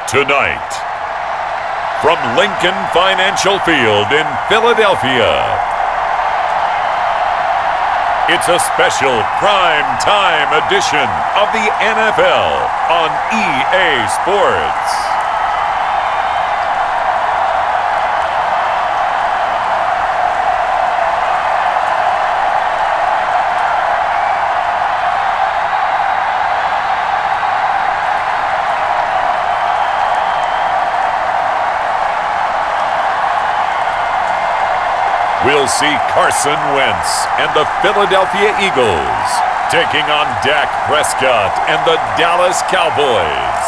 Tonight, from Lincoln Financial Field in Philadelphia, it's a special prime time edition of the NFL on EA Sports. We'll see Carson Wentz and the Philadelphia Eagles taking on Dak Prescott and the Dallas Cowboys.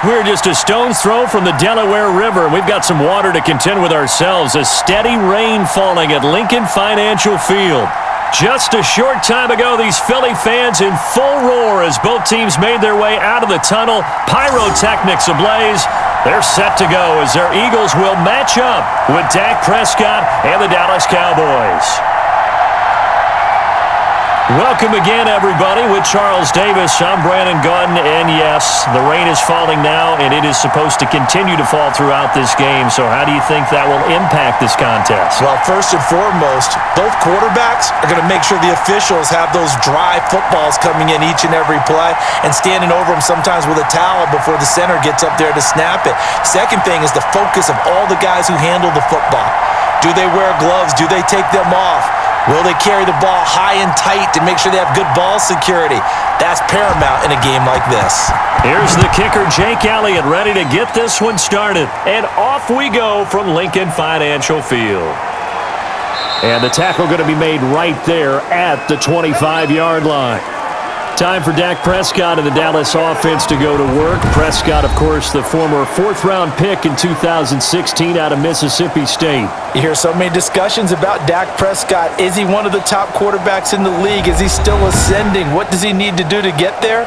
We're just a stone's throw from the Delaware River, and we've got some water to contend with ourselves. A steady rain falling at Lincoln Financial Field. Just a short time ago, these Philly fans in full roar as both teams made their way out of the tunnel. Pyrotechnics ablaze. They're set to go as their Eagles will match up with Dak Prescott and the Dallas Cowboys. Welcome again, everybody, with Charles Davis. I'm Brandon Gaudin, and yes, the rain is falling now, and it is supposed to continue to fall throughout this game. So how do you think that will impact this contest? Well, first and foremost, both quarterbacks are going to make sure the officials have those dry footballs coming in each and every play and standing over them sometimes with a towel before the center gets up there to snap it. Second thing is the focus of all the guys who handle the football. Do they wear gloves? Do they take them off? Will they carry the ball high and tight to make sure they have good ball security? That's paramount in a game like this. Here's the kicker, Jake Elliott, ready to get this one started. And off we go from Lincoln Financial Field. And the tackle going to be made right there at the 25-yard line. Time for Dak Prescott and the Dallas offense to go to work. Prescott, of course, the former fourth-round pick in 2016 out of Mississippi State. You hear so many discussions about Dak Prescott. Is he one of the top quarterbacks in the league? Is he still ascending? What does he need to do to get there?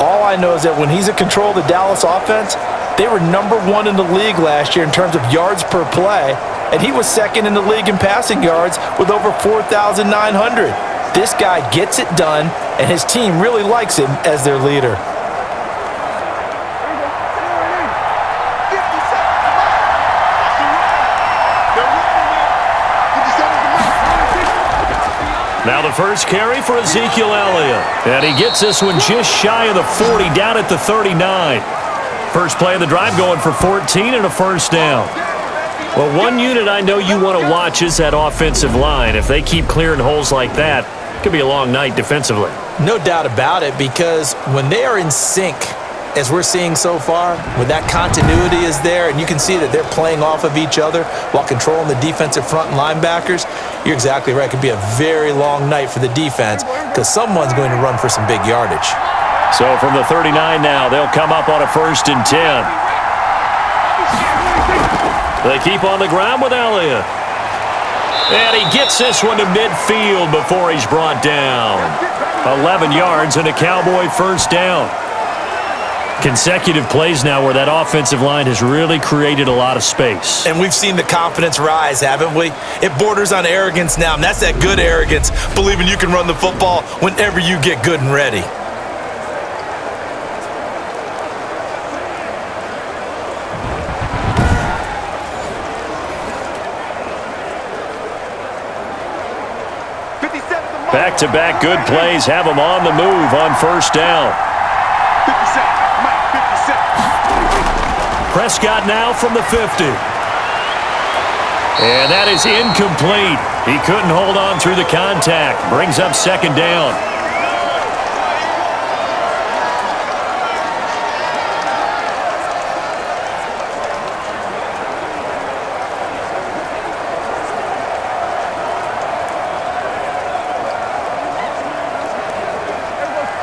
All I know is that when he's in control of the Dallas offense, they were #1 in the league last year in terms of yards per play, and he was second in the league in passing yards with over 4,900. This guy gets it done, and his team really likes him as their leader. Now the first carry for Ezekiel Elliott. And he gets this one just shy of the 40, down at the 39. First play of the drive going for 14 and a first down. Well, one unit I know you want to watch is that offensive line. If they keep clearing holes like that, it could be a long night defensively. No doubt about it, because when they are in sync, as we're seeing so far, when that continuity is there and you can see that they're playing off of each other while controlling the defensive front and linebackers, you're exactly right. It could be a very long night for the defense because someone's going to run for some big yardage. So from the 39 now, they'll come up on a 1st and 10. They keep on the ground with Elliott. And he gets this one to midfield before he's brought down. 11 yards and a Cowboy first down. Consecutive plays now where that offensive line has really created a lot of space. And we've seen the confidence rise, haven't we? It borders on arrogance now, and that's that good arrogance, believing you can run the football whenever you get good and ready. Back-to-back good plays have them on the move on first down. Prescott now from the 50. And that is incomplete. He couldn't hold on through the contact. Brings up second down.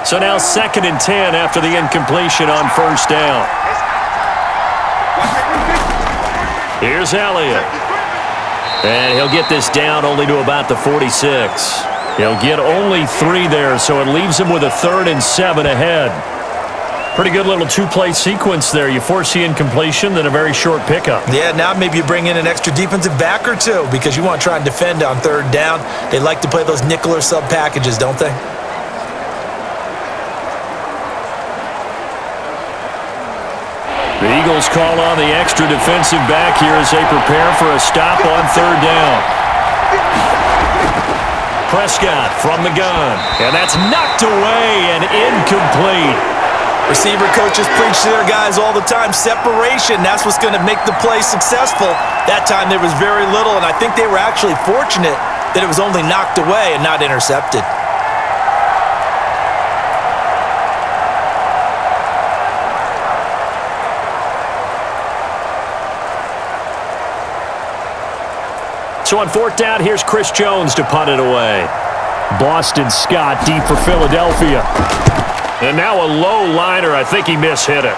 So now 2nd and 10 after the incompletion on first down. Here's Elliott. And he'll get this down only to about the 46. He'll get only 3 there, so it leaves him with a 3rd and 7 ahead. Pretty good little two-play sequence there. You force the incompletion, then a very short pickup. Yeah, now maybe you bring in an extra defensive back or two because you want to try and defend on 3rd down. They like to play those nickel or sub packages, don't they? The Eagles call on the extra defensive back here as they prepare for a stop on third down. Prescott from the gun, and that's knocked away and incomplete. Receiver coaches preach to their guys all the time. Separation, that's what's going to make the play successful. That time there was very little, and I think they were actually fortunate that it was only knocked away and not intercepted. So on fourth down, here's Chris Jones to punt it away. Boston Scott deep for Philadelphia. And now a low liner. I think he mishit it.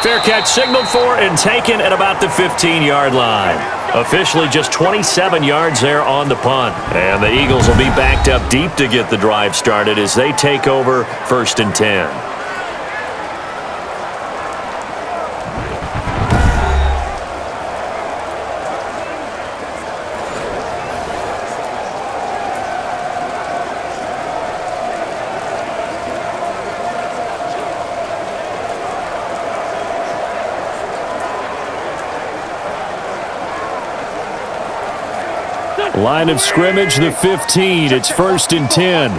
Fair catch signaled for and taken at about the 15-yard line. Officially just 27 yards there on the punt. And the Eagles will be backed up deep to get the drive started as they take over 1st and 10. Line of scrimmage, the 15. It's 1st and 10.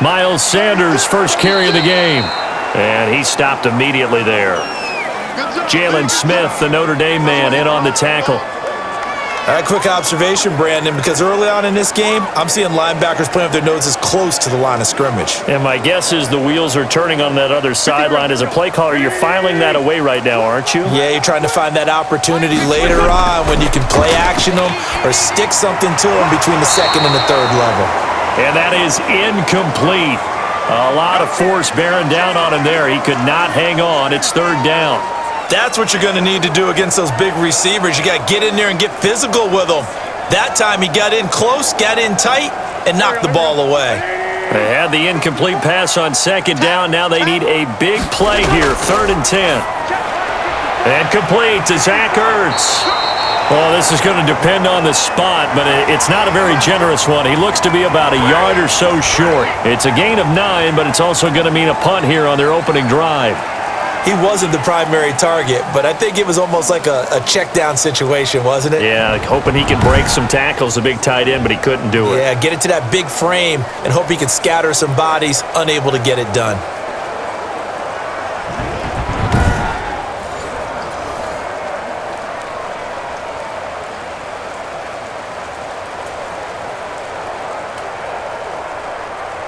Miles Sanders, first carry of the game. And he stopped immediately there. Jalen Smith, the Notre Dame man, in on the tackle. All right, quick observation, Brandon, because early on in this game, I'm seeing linebackers playing with their noses close to the line of scrimmage. And my guess is the wheels are turning on that other sideline. As a play caller, you're filing that away right now, aren't you? Yeah, you're trying to find that opportunity later on when you can play action them or stick something to them between the second and the third level. And that is incomplete. A lot of force bearing down on him there. He could not hang on. It's third down. That's what you're going to need to do against those big receivers. You got to get in there and get physical with them. That time he got in close, got in tight, and knocked the ball away. They had the incomplete pass on second down. Now they need a big play here, 3rd and 10. And complete to Zach Ertz. Well, this is going to depend on the spot, but it's not a very generous one. He looks to be about a yard or so short. It's a gain of 9, but it's also going to mean a punt here on their opening drive. He wasn't the primary target, but I think it was almost like a check down situation, wasn't it? Yeah, hoping he could break some tackles, the big tight end, but he couldn't do it. Yeah, get it to that big frame and hope he could scatter some bodies, unable to get it done.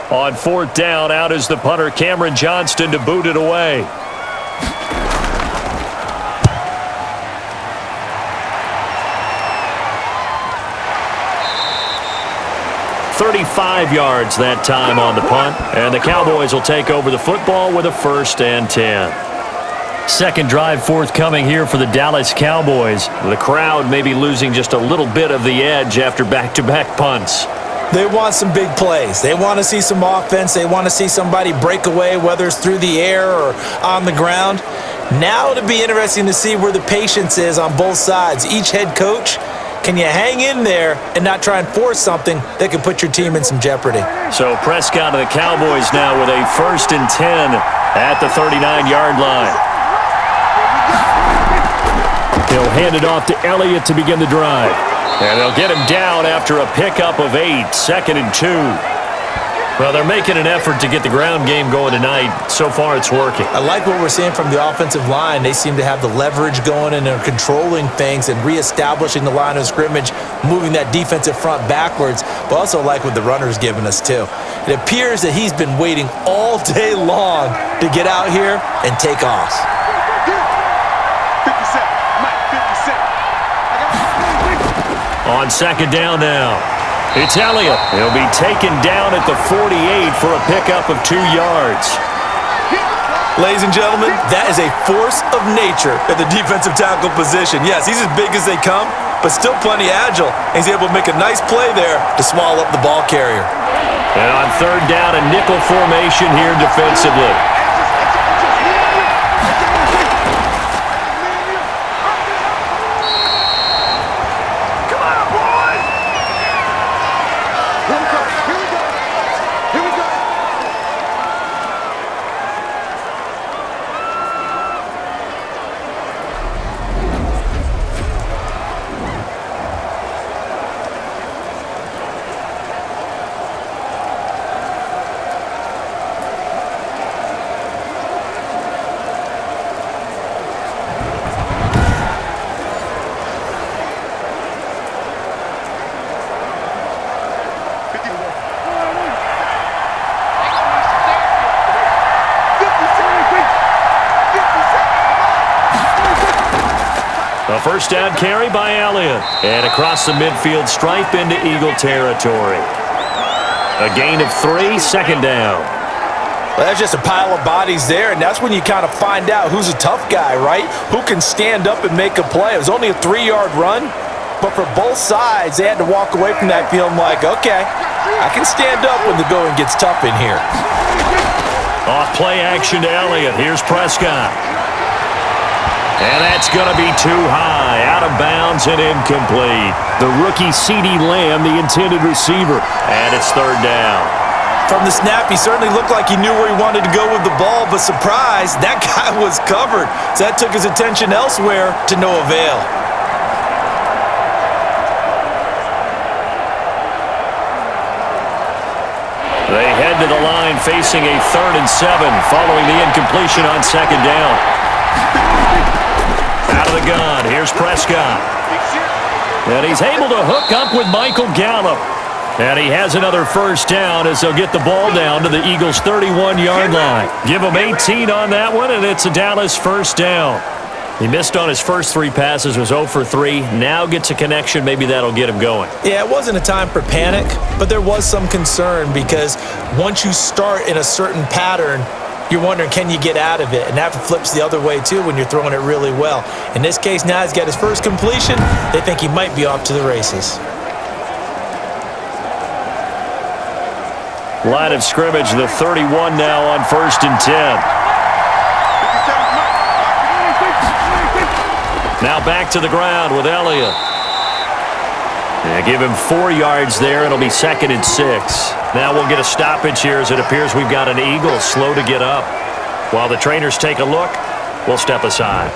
On fourth down, out is the punter, Cameron Johnston, to boot it away. 35 yards that time on the punt, and the Cowboys will take over the football with a 1st and 10. Second drive forthcoming here for the Dallas Cowboys. The crowd may be losing just a little bit of the edge after back-to-back punts. They want some big plays. They want to see some offense. They want to see somebody break away, whether it's through the air or on the ground. Now it'll be interesting to see where the patience is on both sides. Each head coach, can you hang in there and not try and force something that could put your team in some jeopardy? So Prescott of the Cowboys now with a 1st and 10 at the 39-yard line. He'll hand it off to Elliott to begin the drive. And they'll get him down after a pickup of 8, 2nd and 2. Well, they're making an effort to get the ground game going tonight. So far, it's working. I like what we're seeing from the offensive line. They seem to have the leverage going, and they're controlling things and reestablishing the line of scrimmage, moving that defensive front backwards, but also like what the runner's giving us, too. It appears that he's been waiting all day long to get out here and take off. 57, Mike, 57. On second down now. It's Elliott. He'll be taken down at the 48 for a pickup of 2 yards. Ladies and gentlemen, that is a force of nature at the defensive tackle position. Yes, he's as big as they come, but still plenty agile. And he's able to make a nice play there to swallow up the ball carrier. And on third down, a nickel formation here defensively. A first down carry by Elliott. And across the midfield stripe into Eagle territory. A gain of 3, second down. Well, that's just a pile of bodies there, and that's when you kind of find out who's a tough guy, right? Who can stand up and make a play. It was only a 3-yard run, but for both sides, they had to walk away from that feeling like, okay, I can stand up when the going gets tough in here. Off play action to Elliott. Here's Prescott. And that's going to be too high. Out of bounds and incomplete. The rookie CeeDee Lamb, the intended receiver. And it's third down. From the snap, he certainly looked like he knew where he wanted to go with the ball, but surprise, that guy was covered. So that took his attention elsewhere to no avail. They head to the line facing a 3rd and 7 following the incompletion on second down. Out of the gun, here's Prescott. And he's able to hook up with Michael Gallup. And he has another first down as they'll get the ball down to the Eagles' 31-yard line. Give him 18 on that one, and it's a Dallas first down. He missed on his first 3 passes, was 0 for 3. Now gets a connection. Maybe that'll get him going. Yeah, it wasn't a time for panic, but there was some concern because once you start in a certain pattern, you're wondering, can you get out of it? And that flips the other way, too, when you're throwing it really well. In this case, now he's got his first completion. They think he might be off to the races. Line of scrimmage, the 31 now on 1st and 10. Now back to the ground with Elliott. Give him 4 yards there. It'll be 2nd and 6. Now we'll get a stoppage here as it appears we've got an Eagle slow to get up. While the trainers take a look, we'll step aside.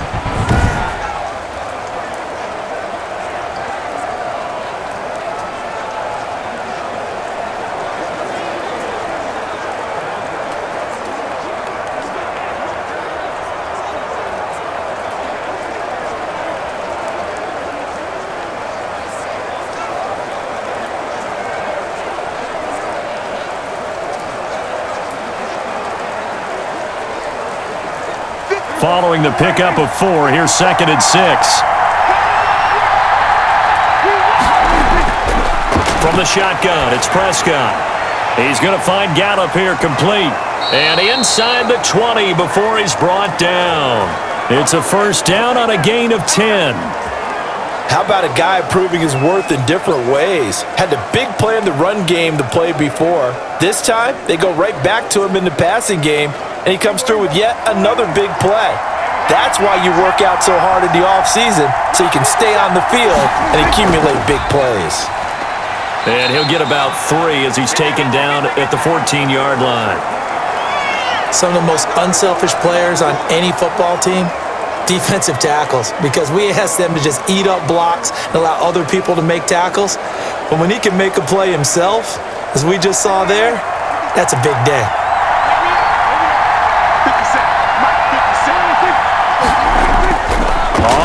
Following the pickup of 4, here's 2nd and 6. From the shotgun, it's Prescott. He's going to find Gallup here complete. And inside the 20 before he's brought down. It's a first down on a gain of 10. How about a guy proving his worth in different ways? Had the big play in the run game to play before. This time, they go right back to him in the passing game, and he comes through with yet another big play. That's why you work out so hard in the offseason, so you can stay on the field and accumulate big plays. And he'll get about 3 as he's taken down at the 14-yard line. Some of the most unselfish players on any football team, defensive tackles, because we ask them to just eat up blocks and allow other people to make tackles. But when he can make a play himself, as we just saw there, that's a big day.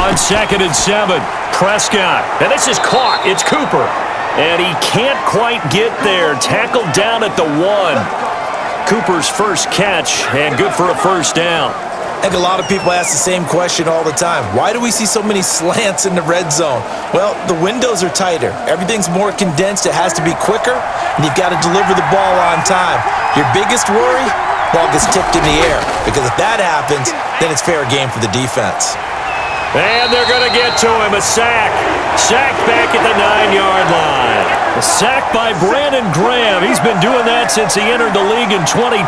On 2nd and 7, Prescott. And this is caught. It's Cooper. And he can't quite get there. Tackled down at the 1. Cooper's first catch, and good for a first down. I think a lot of people ask the same question all the time. Why do we see so many slants in the red zone? Well, the windows are tighter. Everything's more condensed. It has to be quicker, and you've got to deliver the ball on time. Your biggest worry? Ball gets tipped in the air, because if that happens, then it's fair game for the defense. And they're going to get to him. A sack. Sack back at the 9-yard line. A sack by Brandon Graham. He's been doing that since he entered the league in 2010.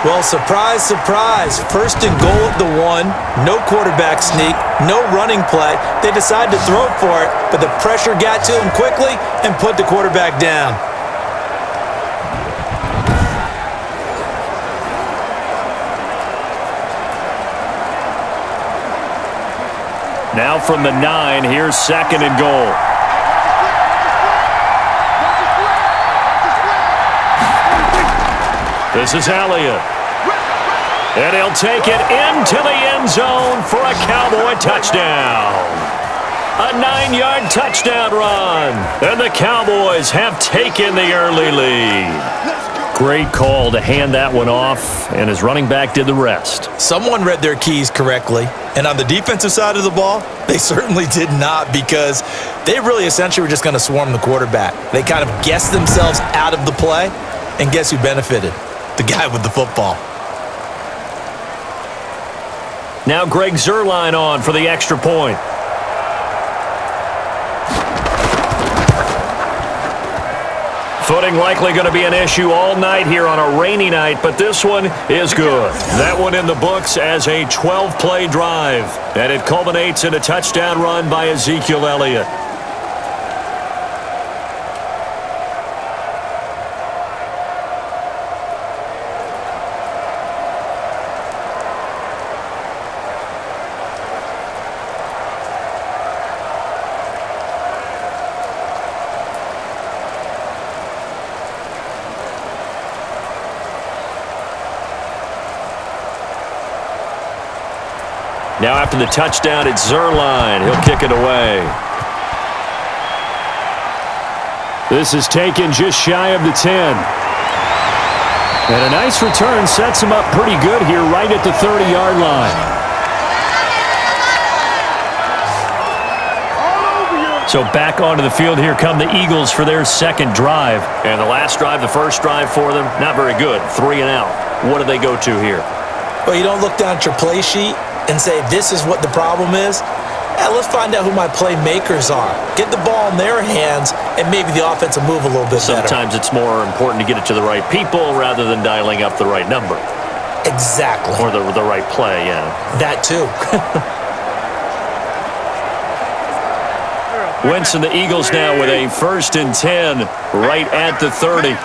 Well, surprise, surprise. 1st and goal at the 1. No quarterback sneak. No running play. They decide to throw for it, but the pressure got to him quickly and put the quarterback down. Now from the 9, here's 2nd and goal. This is Elliott. And he'll take it into the end zone for a Cowboy touchdown. A 9-yard touchdown run. And the Cowboys have taken the early lead. Great call to hand that one off, and his running back did the rest. Someone read their keys correctly, and on the defensive side of the ball, they certainly did not, because they really essentially were just going to swarm the quarterback. They kind of guessed themselves out of the play, and guess who benefited? The guy with the football. Now Greg Zuerlein on for the extra point. Footing likely going to be an issue all night here on a rainy night, but this one is good. That one in the books as a 12-play drive, and it culminates in a touchdown run by Ezekiel Elliott. Now after the touchdown, it's Zuerlein. He'll kick it away. This is taken just shy of the 10. And a nice return sets him up pretty good here right at the 30-yard line. So back onto the field here come the Eagles for their second drive. And the last drive, the first drive for them, not very good. 3 and out. What do they go to here? Well, you don't look down at your play sheet and say, this is what the problem is. Let's find out who my playmakers are. Get the ball in their hands, and maybe the offense will move a little bit better. Sometimes it's more important to get it to the right people rather than dialing up the right number. Exactly. Or the right play, yeah. That too. Wentz and the Eagles now with a 1st and 10 right at the 30.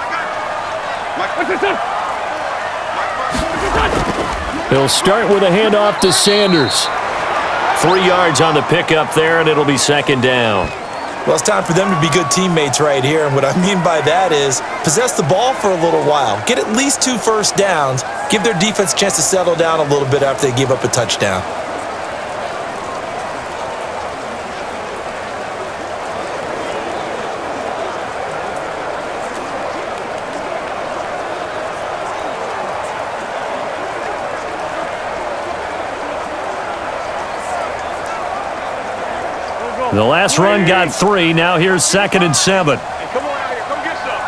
He'll start with a handoff to Sanders. 3 yards on the pickup there, and it'll be 2nd down. Well, it's time for them to be good teammates right here. And what I mean by that is possess the ball for a little while. Get at least 2 first downs. Give their defense a chance to settle down a little bit after they give up a touchdown. The last run got 3. Now here's 2nd and 7. Hey, come on out here. Come get some.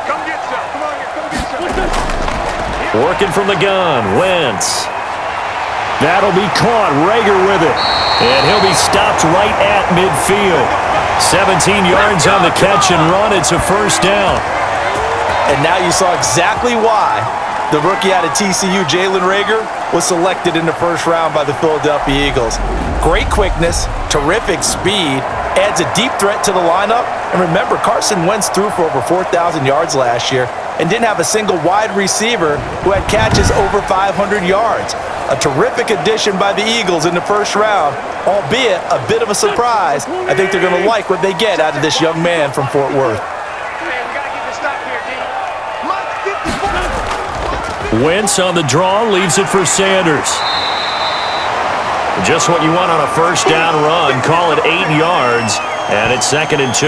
Come get some. Come on here. Come get some. Working from the gun. Wentz. That'll be caught. Rager with it. And he'll be stopped right at midfield. 17 yards on the catch and run. It's a 1st down. And now you saw exactly why the rookie out of TCU, Jalen Rager, was selected in the 1st round by the Philadelphia Eagles. Great quickness, terrific speed, adds a deep threat to the lineup. And remember, Carson Wentz threw for over 4,000 yards last year and didn't have a single wide receiver who had catches over 500 yards. A terrific addition by the Eagles in the 1st round, albeit a bit of a surprise. I think they're going to like what they get out of this young man from Fort Worth. Wentz on the draw, leaves it for Sanders. Just what you want on a 1st down run. Call it 8 yards, and it's 2nd and 2.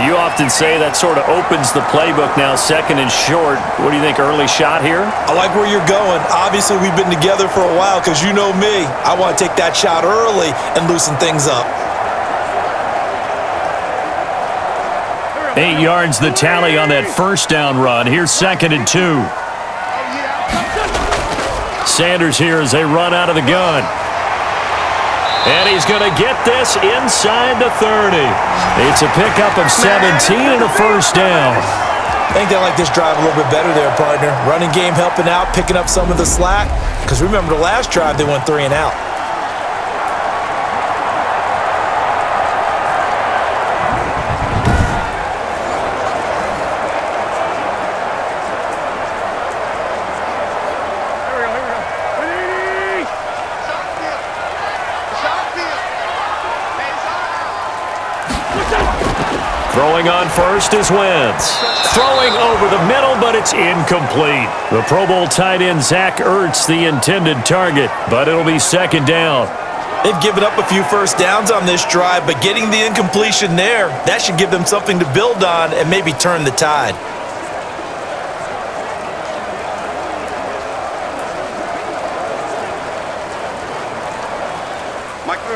You often say that sort of opens the playbook now, 2nd and short. What do you think, early shot here? I like where you're going. Obviously, we've been together for a while because you know me. I want to take that shot early and loosen things up. 8 yards the tally on that 1st down run. Here's 2nd and 2. Sanders here as they run out of the gun. And he's going to get this inside the 30. It's a pickup of 17 and a 1st down. I think they like this drive a little bit better there, partner. Running game helping out, picking up some of the slack. Because remember the last drive, they went 3 and out. Throwing on first is Wentz. Throwing over the middle, but it's incomplete. The Pro Bowl tight end Zach Ertz, the intended target, but it'll be 2nd down. They've given up a few first downs on this drive, but getting the incompletion there, that should give them something to build on and maybe turn the tide.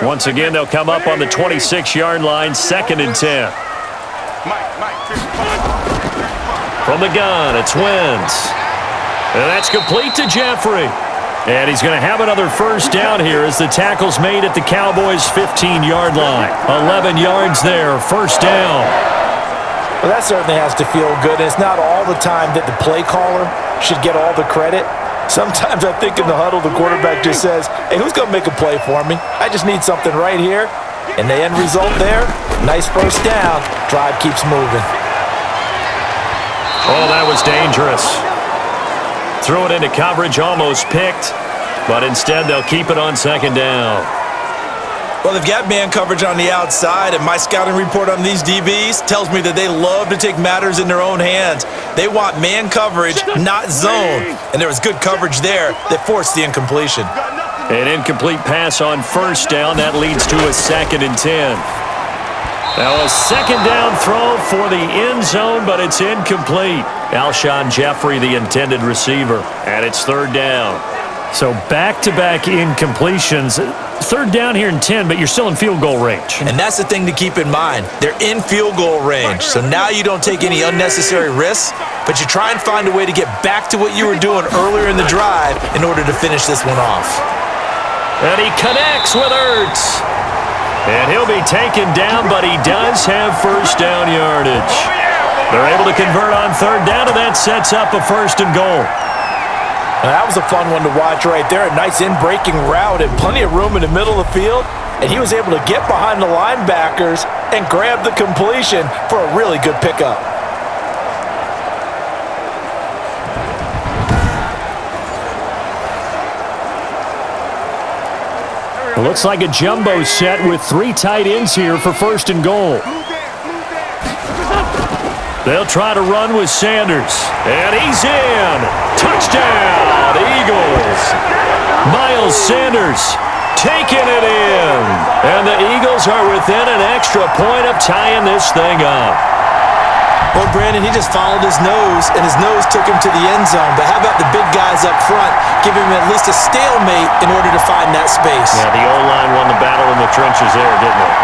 Once again, they'll come up on the 26-yard line, 2nd and 10. From the gun, it's Wentz. And that's complete to Jeffrey. And he's going to have another first down here as the tackle's made at the Cowboys' 15-yard line. 11 yards there, first down. Well, that certainly has to feel good. And it's not all the time that the play caller should get all the credit. Sometimes I think in the huddle, the quarterback just says, hey, who's going to make a play for me? I just need something right here. And the end result there, nice first down. Drive keeps moving. Oh, that was dangerous. Threw it into coverage, almost picked. But instead, they'll keep it on 2nd down. Well, they've got man coverage on the outside, and my scouting report on these DBs tells me that they love to take matters in their own hands. They want man coverage, not zone. And there was good coverage there that forced the incompletion. An incomplete pass on first down. That leads to a 2nd and 10. Now a 2nd down throw for the end zone, but it's incomplete. Alshon Jeffrey, the intended receiver, and it's 3rd down. So back-to-back incompletions. 3rd down here in 10, but you're still in field goal range. And that's the thing to keep in mind. They're in field goal range. So now you don't take any unnecessary risks, but you try and find a way to get back to what you were doing earlier in the drive in order to finish this one off. And he connects with Ertz. And he'll be taken down, but he does have first down yardage. They're able to convert on 3rd down, and that sets up a 1st and goal. Now, that was a fun one to watch right there. A nice in-breaking route and plenty of room in the middle of the field. And he was able to get behind the linebackers and grab the completion for a really good pickup. It looks like a jumbo set with 3 tight ends here for 1st and goal. They'll try to run with Sanders. And he's in. Touchdown, Eagles. Miles Sanders taking it in. And the Eagles are within an extra point of tying this thing up. Well, Brandon, he just followed his nose, and his nose took him to the end zone. But how about the big guys up front, giving him at least a stalemate in order to find that space? Yeah, the O-line won the battle in the trenches there, didn't it?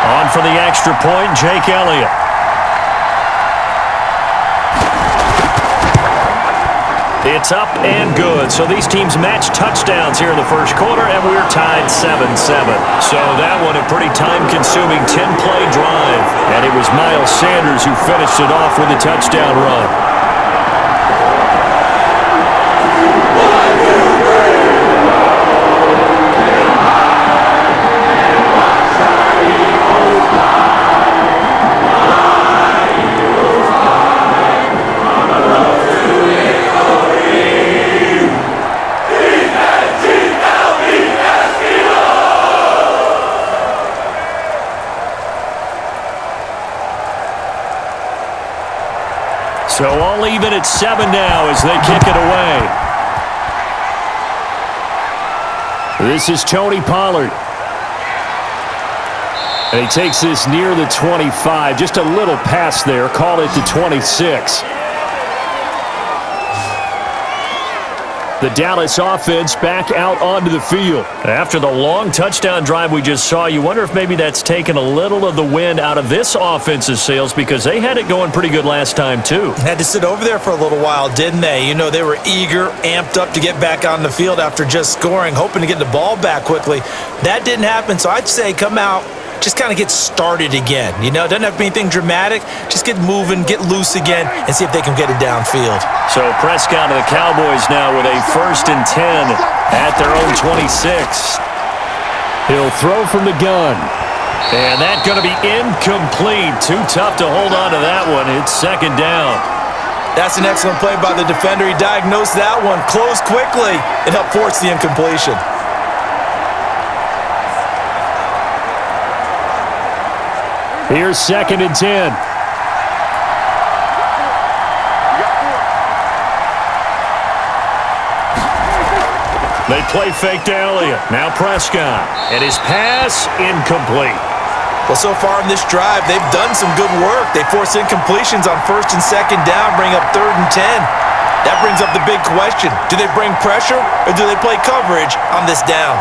On for the extra point, Jake Elliott. It's up and good. So these teams match touchdowns here in the first quarter, and we're tied 7-7. So that one a pretty time-consuming 10-play drive. And it was Miles Sanders who finished it off with a touchdown run. So all even at 7 now as they kick it away. This is Tony Pollard. And he takes this near the 25. Just a little pass there. Call it the 26. The Dallas offense back out onto the field. After the long touchdown drive we just saw, you wonder if maybe that's taken a little of the wind out of this offense's sails because they had it going pretty good last time too. Had to sit over there for a little while, didn't they? You know, they were eager, amped up to get back on the field after just scoring, hoping to get the ball back quickly. That didn't happen, so I'd say come out, just kind of get started again. You know, doesn't have to be anything dramatic. Just get moving, get loose again, and see if they can get it downfield. So Prescott and the Cowboys now with a 1st and 10 at their own 26. He'll throw from the gun. And that's going to be incomplete. Too tough to hold on to that one. It's 2nd down. That's an excellent play by the defender. He diagnosed that one, closed quickly, and helped force the incompletion. Here's 2nd and 10. They play fake to Elliott. Now Prescott. And his pass incomplete. Well, so far in this drive, they've done some good work. They force incompletions on 1st and 2nd down, bring up 3rd and 10. That brings up the big question. Do they bring pressure or do they play coverage on this down?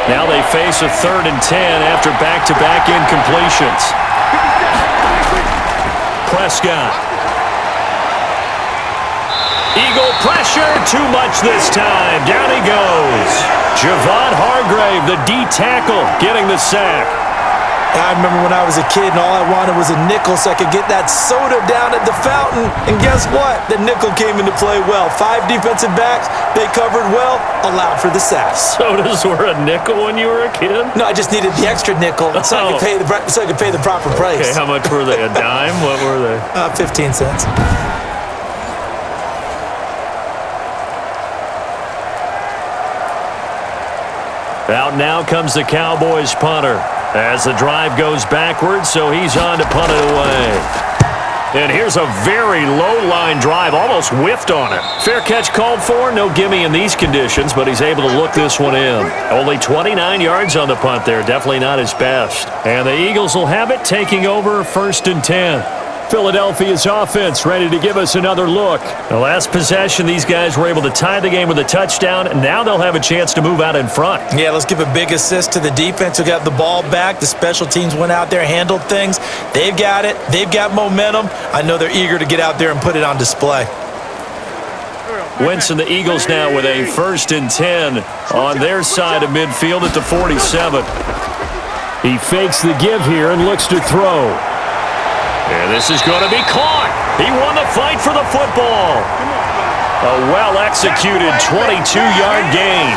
Now they face a 3rd and 10 after back-to-back incompletions. Prescott. Eagle pressure, too much this time. Down he goes. Javon Hargrave, the D tackle, getting the sack. I remember when I was a kid and all I wanted was a nickel so I could get that soda down at the fountain. And guess what? The nickel came into play well. 5 defensive backs, they covered well, allowed for the sack. Sodas were a nickel when you were a kid? No, I just needed the extra nickel so I could pay the proper price. Okay, how much were they? A dime? What were they? 15 cents. Out now comes the Cowboys punter as the drive goes backwards, so he's on to punt it away. And here's a very low-line drive, almost whiffed on it. Fair catch called for, no gimme in these conditions, but he's able to look this one in. Only 29 yards on the punt there, definitely not his best. And the Eagles will have it, taking over 1st and 10. Philadelphia's offense ready to give us another look. The last possession, these guys were able to tie the game with a touchdown, and now they'll have a chance to move out in front. Yeah, let's give a big assist to the defense who got the ball back. The special teams went out there, handled things. They've got it. They've got momentum. I know they're eager to get out there and put it on display. Wentz and the Eagles now with a 1st and 10 on their side of midfield at the 47. He fakes the give here and looks to throw. And this is going to be caught. He won the fight for the football. A well-executed 22-yard gain.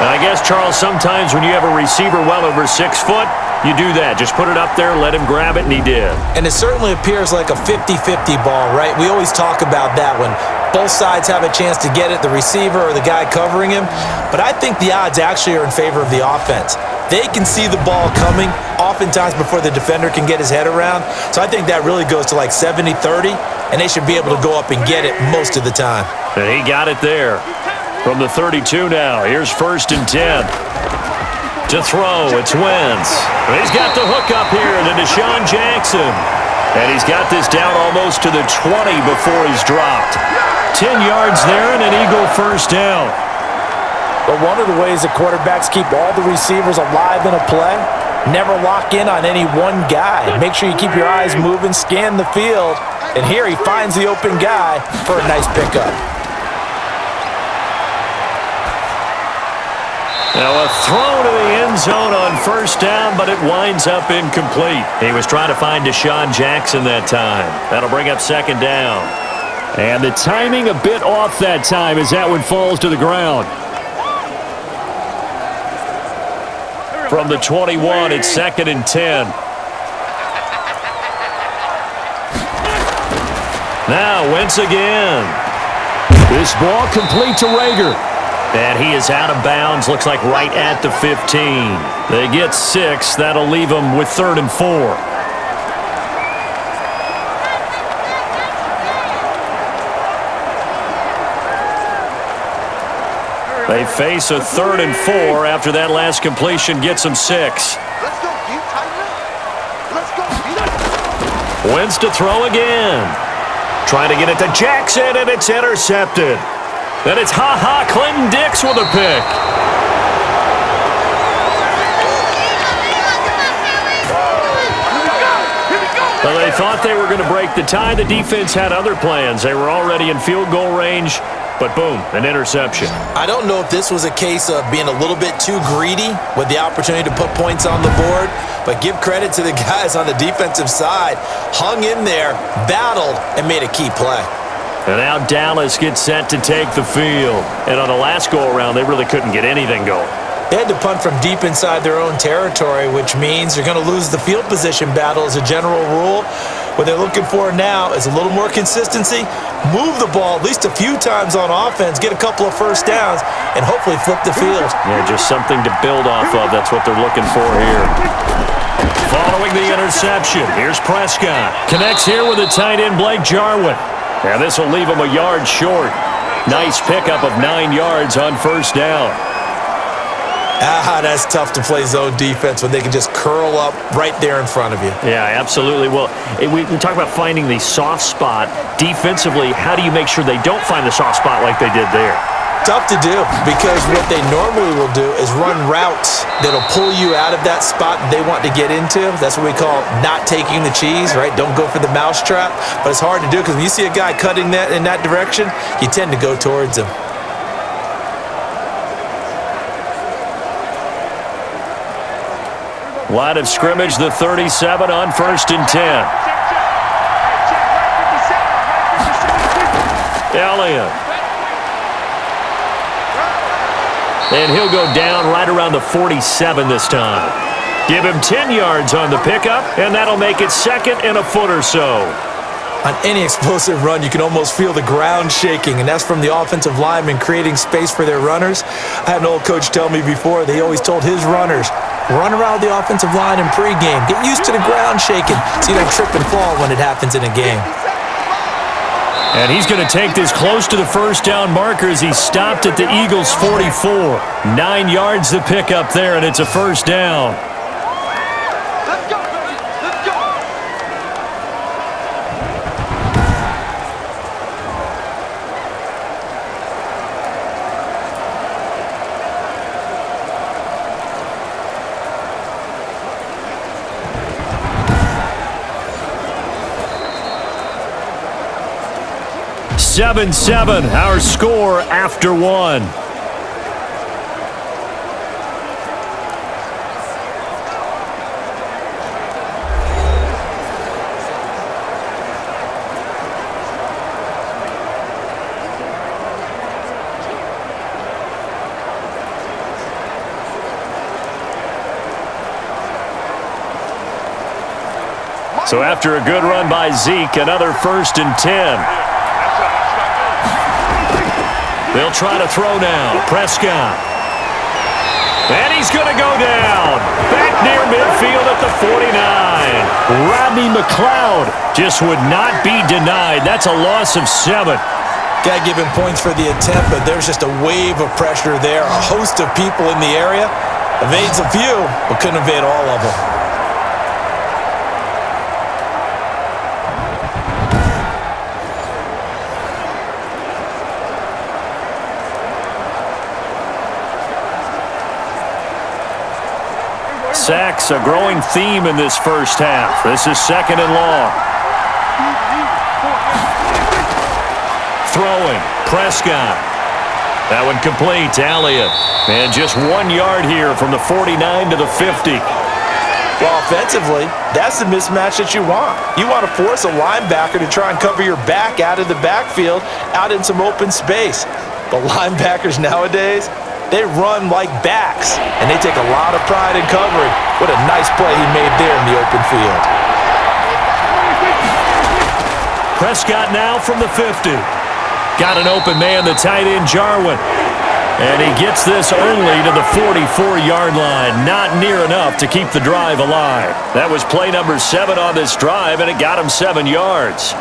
And I guess, Charles, sometimes when you have a receiver well over 6 foot, you do that. Just put it up there, let him grab it, and he did. And it certainly appears like a 50-50 ball, right? We always talk about that when both sides have a chance to get it, the receiver or the guy covering him. But I think the odds actually are in favor of the offense. They can see the ball coming oftentimes before the defender can get his head around. So I think that really goes to like 70-30, and they should be able to go up and get it most of the time. And he got it there. From the 32 now, here's 1st and 10. To throw, it's Wentz. And he's got the hook up here to Deshaun Jackson. And he's got this down almost to the 20 before he's dropped. 10 yards there and an Eagle 1st down. But one of the ways that quarterbacks keep all the receivers alive in a play, never lock in on any one guy. Make sure you keep your eyes moving, scan the field, and here he finds the open guy for a nice pickup. Now a throw to the end zone on 1st down, but it winds up incomplete. He was trying to find Deshaun Jackson that time. That'll bring up 2nd down. And the timing a bit off that time as that one falls to the ground. From the 21, it's 2nd and 10. Now Wentz again. This ball complete to Rager. And he is out of bounds, looks like right at the 15. They get 6. That'll leave them with 3rd and 4. They face a 3rd and 4 after that last completion gets them 6. Let's go, keep tighten up. Let's go. Wentz to throw again. Trying to get it to Jackson, and it's intercepted. Then it's Clinton Dix with a pick. Well, they thought they were going to break the tie. The defense had other plans. They were already in field goal range, but boom, an interception. I don't know if this was a case of being a little bit too greedy with the opportunity to put points on the board, but give credit to the guys on the defensive side. Hung in there, battled, and made a key play. And now Dallas gets set to take the field. And on the last go-around, they really couldn't get anything going. They had to punt from deep inside their own territory, which means you're going to lose the field position battle as a general rule. What they're looking for now is a little more consistency, move the ball at least a few times on offense, get a couple of first downs, and hopefully flip the field. Yeah, just something to build off of. That's what they're looking for here. Following the interception, here's Prescott. Connects here with the tight end, Blake Jarwin. And this will leave him a yard short. Nice pickup of 9 yards on first down. That's tough to play zone defense when they can just curl up right there in front of you. Yeah, absolutely. Well, we talk about finding the soft spot. Defensively, how do you make sure they don't find the soft spot like they did there? Tough to do, because what they normally will do is run routes that'll pull you out of that spot they want to get into. That's what we call not taking the cheese, right? Don't go for the mousetrap. But it's hard to do because when you see a guy cutting that in that direction, you tend to go towards him. Line of scrimmage, the 37 on 1st and 10. Elliott. And he'll go down right around the 47 this time. Give him 10 yards on the pickup, and that'll make it 2nd and a foot or so. On any explosive run, you can almost feel the ground shaking, and that's from the offensive linemen creating space for their runners. I had an old coach tell me before, they always told his runners, run around the offensive line in pregame. Get used to the ground shaking so you don't trip and fall when it happens in a game. And he's going to take this close to the first down marker as he stopped at the Eagles' 44. 9 yards to pick up there, and it's a first down. Let's go, baby. Let's go. Seven, our score after one. So after a good run by Zeke, another 1st and 10. They'll try to throw now. Prescott. And he's going to go down. Back near midfield at the 49. Rodney McLeod just would not be denied. That's a loss of 7. Got to give him points for the attempt, but there's just a wave of pressure there. A host of people in the area. Evades a few, but couldn't evade all of them. Sacks, a growing theme in this first half. This is 2nd and long. Throwing, Prescott. That one complete to Elliott. And just 1 yard here from the 49 to the 50. Well, offensively, that's the mismatch that you want. You want to force a linebacker to try and cover your back out of the backfield, out in some open space. But linebackers nowadays, they run like backs, and they take a lot of pride in covering. What a nice play he made there in the open field. Prescott now from the 50. Got an open man, the tight end Jarwin. And he gets this only to the 44-yard line. Not near enough to keep the drive alive. That was play number 7 on this drive, and it got him 7 yards.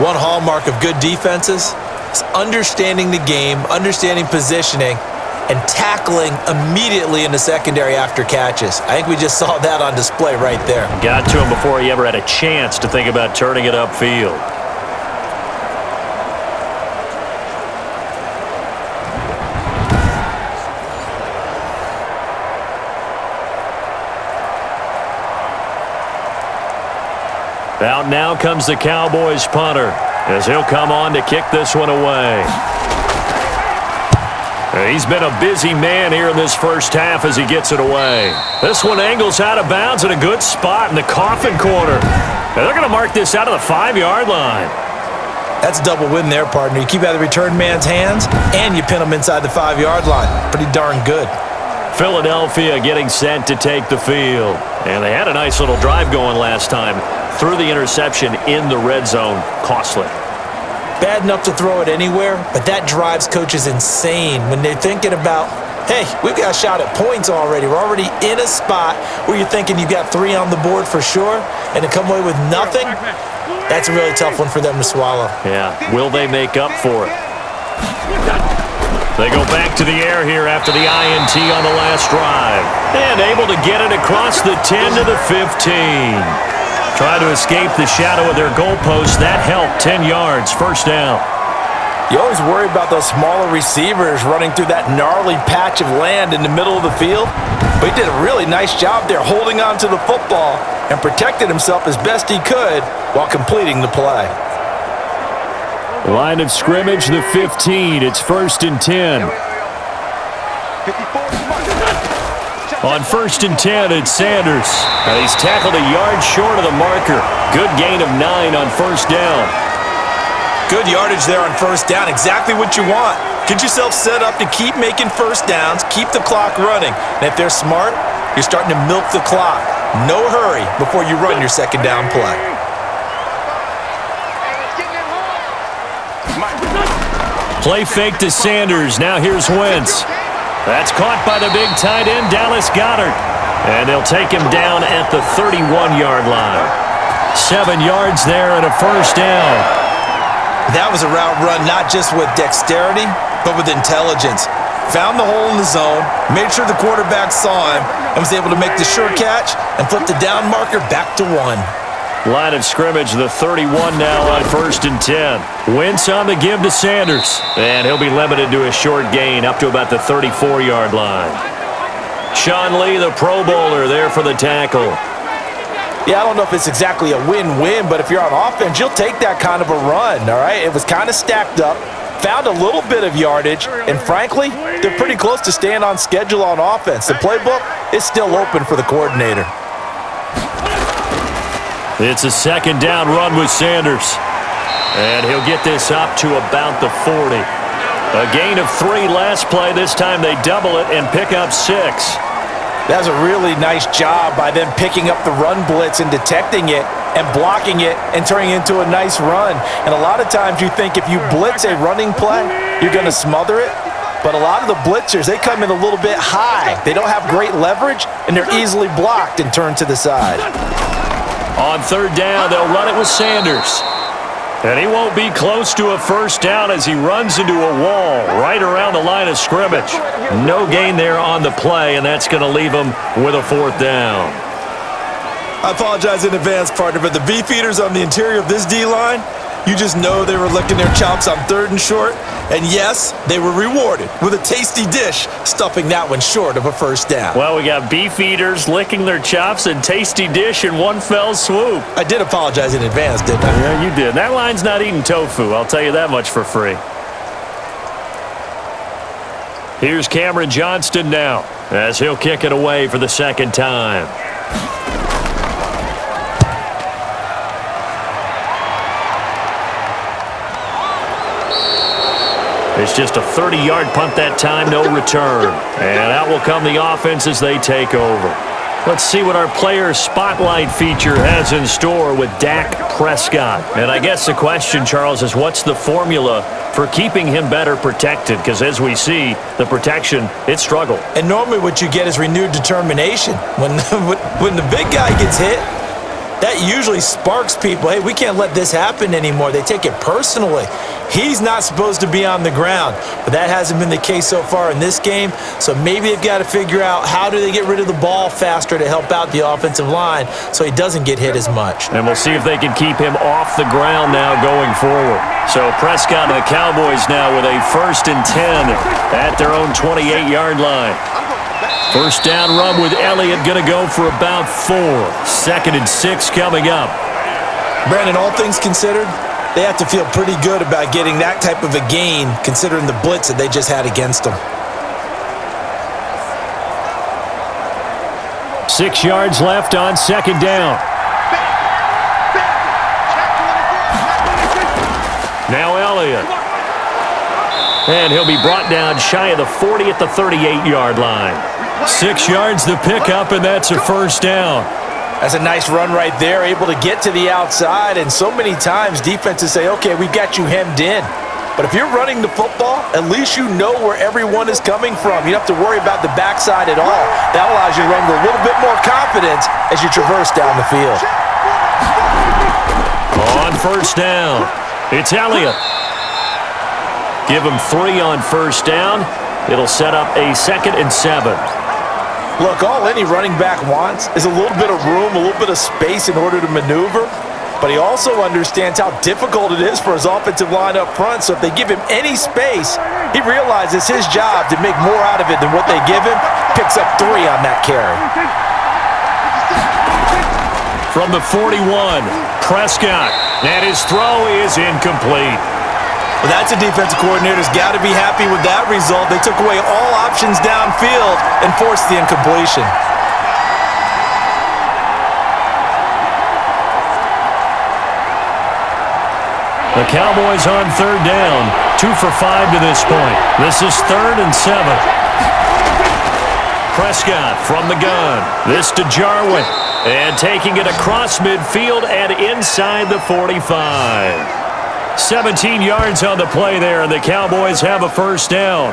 One hallmark of good defenses is understanding the game, understanding positioning, and tackling immediately in the secondary after catches. I think we just saw that on display right there. Got to him before he ever had a chance to think about turning it upfield. Out now comes the Cowboys punter as he'll come on to kick this one away. He's been a busy man here in this first half as he gets it away. This one angles out of bounds at a good spot in the coffin corner. And they're going to mark this out of the 5-yard line. That's a double win there, partner. You keep out of the return man's hands, and you pin him inside the 5-yard line. Pretty darn good. Philadelphia getting set to take the field. And they had a nice little drive going last time. Threw the interception in the red zone. Costly. Bad enough to throw it anywhere, but that drives coaches insane when they're thinking about, hey, we've got a shot at points already. We're already in a spot where you're thinking you've got 3 on the board for sure, and to come away with nothing, that's a really tough one for them to swallow. Yeah, will they make up for it? They go back to the air here after the INT on the last drive. And able to get it across the 10 to the 15. Try to escape the shadow of their goalpost. That helped. 10 yards, first down. You always worry about those smaller receivers running through that gnarly patch of land in the middle of the field. But he did a really nice job there holding on to the football and protected himself as best he could while completing the play. Line of scrimmage, the 15. It's 1st and 10. On 1st and 10, it's Sanders. And he's tackled a yard short of the marker. Good gain of 9 on 1st down. Good yardage there on 1st down. Exactly what you want. Get yourself set up to keep making 1st downs, keep the clock running. And if they're smart, you're starting to milk the clock. No hurry before you run your 2nd down play. Play fake to Sanders. Now here's Wentz. That's caught by the big tight end, Dallas Goedert. And they'll take him down at the 31-yard line. 7 yards there and a 1st down. That was a route run not just with dexterity, but with intelligence. Found the hole in the zone, made sure the quarterback saw him, and was able to make the sure catch and flip the down marker back to 1. Line of scrimmage, the 31 now on 1st and 10. Wentz on the give to Sanders. And he'll be limited to a short gain up to about the 34-yard line. Sean Lee, the Pro Bowler, there for the tackle. Yeah, I don't know if it's exactly a win-win, but if you're on offense, you'll take that kind of a run, all right? It was kind of stacked up, found a little bit of yardage, and frankly, they're pretty close to staying on schedule on offense. The playbook is still open for the coordinator. It's a 2nd down run with Sanders. And he'll get this up to about the 40. A gain of 3 last play. This time they double it and pick up 6. That was a really nice job by them picking up the run blitz and detecting it and blocking it and turning it into a nice run. And a lot of times you think if you blitz a running play, you're going to smother it. But a lot of the blitzers, they come in a little bit high. They don't have great leverage, and they're easily blocked and turned to the side. On 3rd down, they'll run it with Sanders. And he won't be close to a 1st down as he runs into a wall right around the line of scrimmage. No gain there on the play, and that's going to leave him with a 4th down. I apologize in advance, partner, but the beefeaters on the interior of this D-line, you just know they were licking their chops on 3rd and short. And yes, they were rewarded with a tasty dish, stuffing that one short of a 1st down. Well, we got beef eaters licking their chops and tasty dish in one fell swoop. I did apologize in advance, didn't I? Yeah, you did. That line's not eating tofu, I'll tell you that much for free. Here's Cameron Johnston now, as he'll kick it away for the 2nd time. It's just a 30-yard punt that time, no return. And out will come the offense as they take over. Let's see what our player spotlight feature has in store with Dak Prescott. And I guess the question, Charles, is what's the formula for keeping him better protected? Because as we see, the protection, it struggled. And normally what you get is renewed determination. When the big guy gets hit, that usually sparks people. Hey, we can't let this happen anymore. They take it personally. He's not supposed to be on the ground, but that hasn't been the case so far in this game. So maybe they've got to figure out how do they get rid of the ball faster to help out the offensive line so he doesn't get hit as much. And we'll see if they can keep him off the ground now going forward. So Prescott and the Cowboys now with a 1st and 10 at their own 28-yard line. 1st down run with Elliott going to go for about 4. 2nd and 6 coming up. Brandon, all things considered, they have to feel pretty good about getting that type of a gain considering the blitz that they just had against them. 6 yards left on 2nd down. Now Elliott. And he'll be brought down shy of the 40 at the 38-yard line. 6 yards the pickup, and that's a first down. That's a nice run right there, able to get to the outside, and so many times defenses say, okay, we've got you hemmed in. But if you're running the football, at least you know where everyone is coming from. You don't have to worry about the backside at all. That allows you to run with a little bit more confidence as you traverse down the field. On first down, it's Elliott. Give him 3 on first down. It'll set up a 2nd and 7. Look, all any running back wants is a little bit of room, a little bit of space in order to maneuver. But he also understands how difficult it is for his offensive line up front. So if they give him any space, he realizes his job to make more out of it than what they give him. Picks up 3 on that carry. From the 41, Prescott. And his throw is incomplete. Well, that's a defensive coordinator's got to be happy with that result. They took away all options downfield and forced the incompletion. The Cowboys on 3rd down, 2 for 5 to this point. This is 3rd and 7. Prescott from the gun. This to Jarwin. And taking it across midfield and inside the 45. 17 yards on the play there, and the Cowboys have a first down.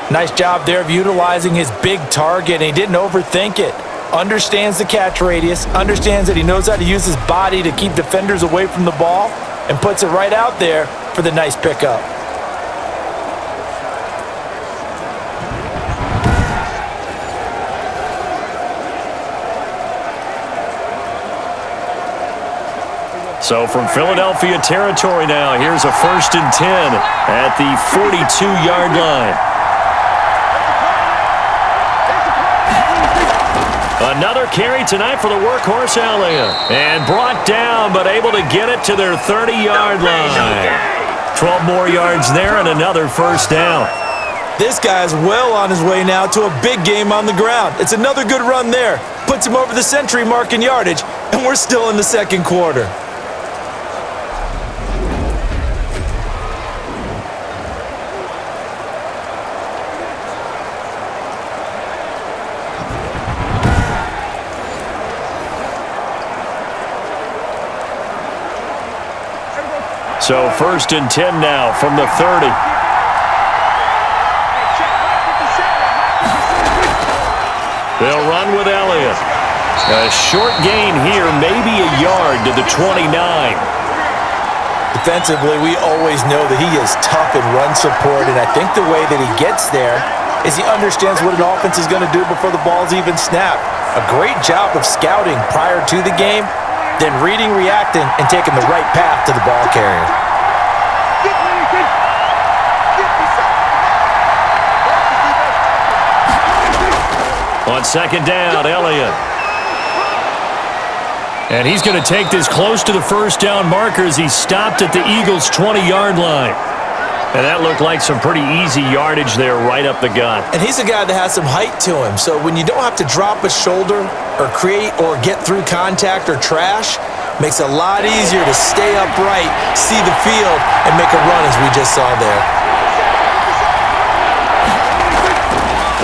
Nice job there of utilizing his big target, and he didn't overthink it. Understands the catch radius, understands that he knows how to use his body to keep defenders away from the ball, and puts it right out there for the nice pickup. So from Philadelphia territory now, here's a 1st and 10 at the 42-yard line. Another carry tonight for the workhorse Elliott. And brought down, but able to get it to their 30-yard line. 12 more yards there and another first down. This guy's well on his way now to a big game on the ground. It's another good run there. Puts him over the century mark in yardage, and we're still in the 2nd quarter. So 1st and 10 now from the 30. They'll run with Elliott. A short gain here, maybe a yard to the 29. Defensively, we always know that he is tough in run support, and I think the way that he gets there is he understands what an offense is going to do before the ball's even snapped. A great job of scouting prior to the game, then reading, reacting, and taking the right path to the ball carrier. On 2nd down, Elliott. And he's going to take this close to the first down marker as he stopped at the Eagles' 20-yard line. And that looked like some pretty easy yardage there right up the gut. And he's a guy that has some height to him, so when you don't have to drop a shoulder or create or get through contact or trash, makes it a lot easier to stay upright, see the field, and make a run as we just saw there.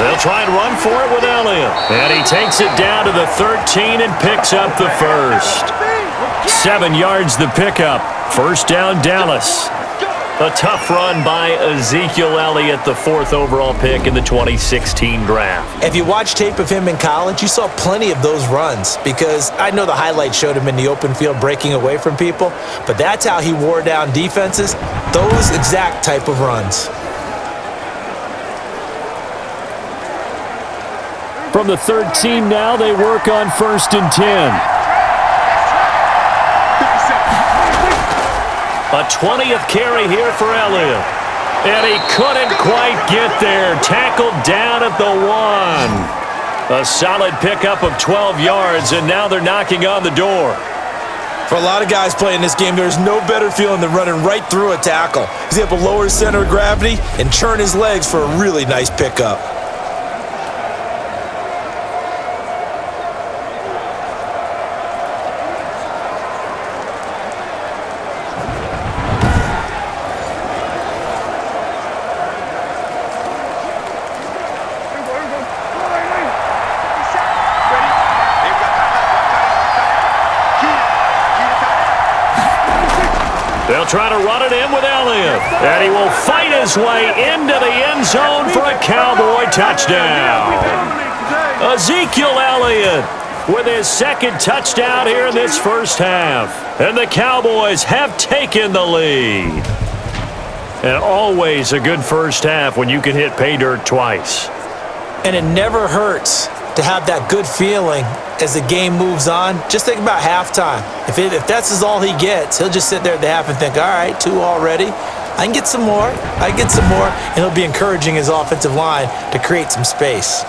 They'll try and run for it with Elliott. And he takes it down to the 13 and picks up the first. 7 yards the pickup. First down, Dallas. A tough run by Ezekiel Elliott, the 4th overall pick in the 2016 draft. If you watch tape of him in college, you saw plenty of those runs because I know the highlights showed him in the open field breaking away from people, but that's how he wore down defenses, those exact type of runs. From the 13 now, they work on 1st and 10. A 20th carry here for Elliott. And he couldn't quite get there. Tackled down at the 1. A solid pickup of 12 yards, and now they're knocking on the door. For a lot of guys playing this game, there's no better feeling than running right through a tackle. He's able to lower his center of gravity and turn his legs for a really nice pickup. They'll try to run it in with Elliott. And he will fight his way into the end zone for a Cowboy touchdown. Ezekiel Elliott with his second touchdown here in this first half. And the Cowboys have taken the lead. And always a good first half when you can hit pay dirt twice. And it never hurts to have that good feeling as the game moves on. Just think about halftime. If that's all he gets, he'll just sit there at the half and think, all right, 2 already. I can get some more. I can get some more. And he'll be encouraging his offensive line to create some space.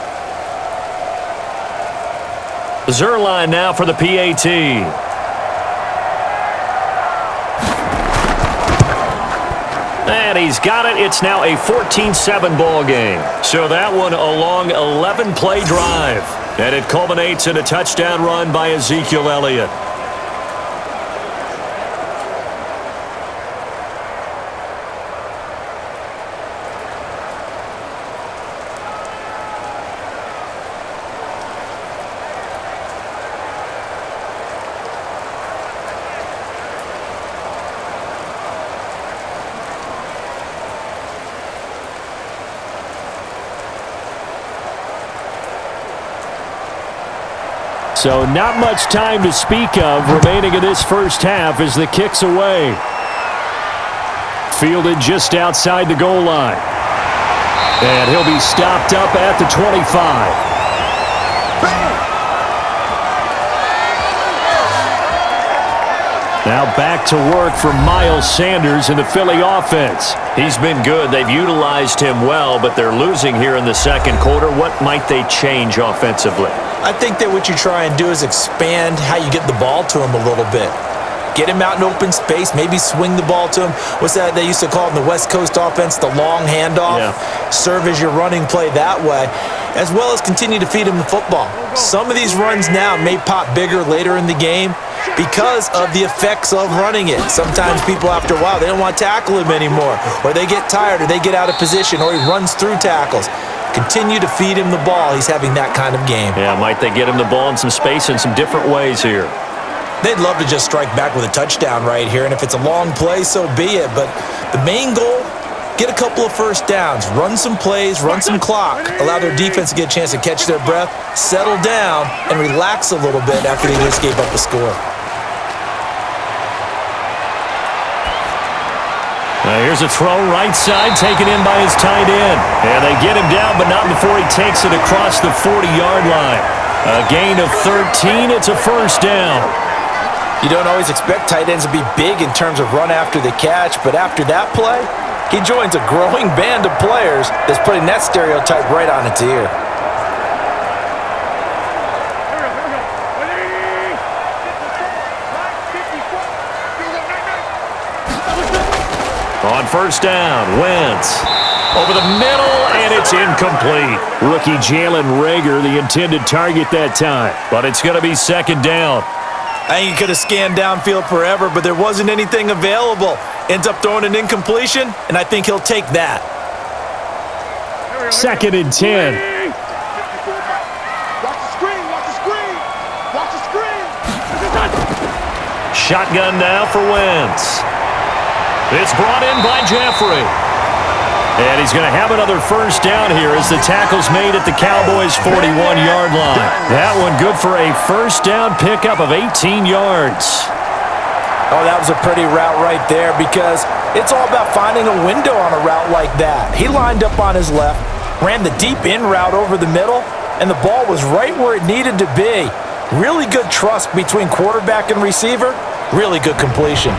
Zerline now for the PAT. And he's got it. It's now a 14-7 ball game. So that one a long 11-play drive. And it culminates in a touchdown run by Ezekiel Elliott. So not much time to speak of remaining in this first half as the kick's away. Fielded just outside the goal line. And he'll be stopped up at the 25. Now back to work for Miles Sanders in the Philly offense. He's been good. They've utilized him well, but they're losing here in the second quarter. What might they change offensively? I think that what you try and do is expand how you get the ball to him a little bit. Get him out in open space, maybe swing the ball to him. What's that they used to call in the West Coast offense, the long handoff? Yeah. Serve as your running play that way, as well as continue to feed him the football. Some of these runs now may pop bigger later in the game because of the effects of running it. Sometimes people, after a while, they don't want to tackle him anymore, or they get tired, or they get out of position, or he runs through tackles. Continue to feed him the ball. He's having that kind of game. Yeah, might they get him the ball in some space in some different ways here? They'd love to just strike back with a touchdown right here, and if it's a long play, so be it. But the main goal, get a couple of first downs, run some plays, run some clock, allow their defense to get a chance to catch their breath, settle down, and relax a little bit after they just gave up a score. Here's a throw right side taken in by his tight end. And they get him down, but not before he takes it across the 40-yard line. A gain of 13. It's a first down. You don't always expect tight ends to be big in terms of run after the catch, but after that play, he joins a growing band of players that's putting that stereotype right on its ear. On first down, Wentz over the middle, and it's incomplete. Rookie Jalen Reagor, the intended target that time, but it's going to be second down. I think he could have scanned downfield forever, but there wasn't anything available. Ends up throwing an incompletion, and I think he'll take that. Second and 10. Watch the screen, watch the screen, watch the screen. Shotgun now for Wentz. It's brought in by Jeffrey. And he's going to have another first down here as the tackle's made at the Cowboys' 41-yard line. That one good for a first down pickup of 18 yards. Oh, that was a pretty route right there because it's all about finding a window on a route like that. He lined up on his left, ran the deep in route over the middle, and the ball was right where it needed to be. Really good trust between quarterback and receiver. Really good completion.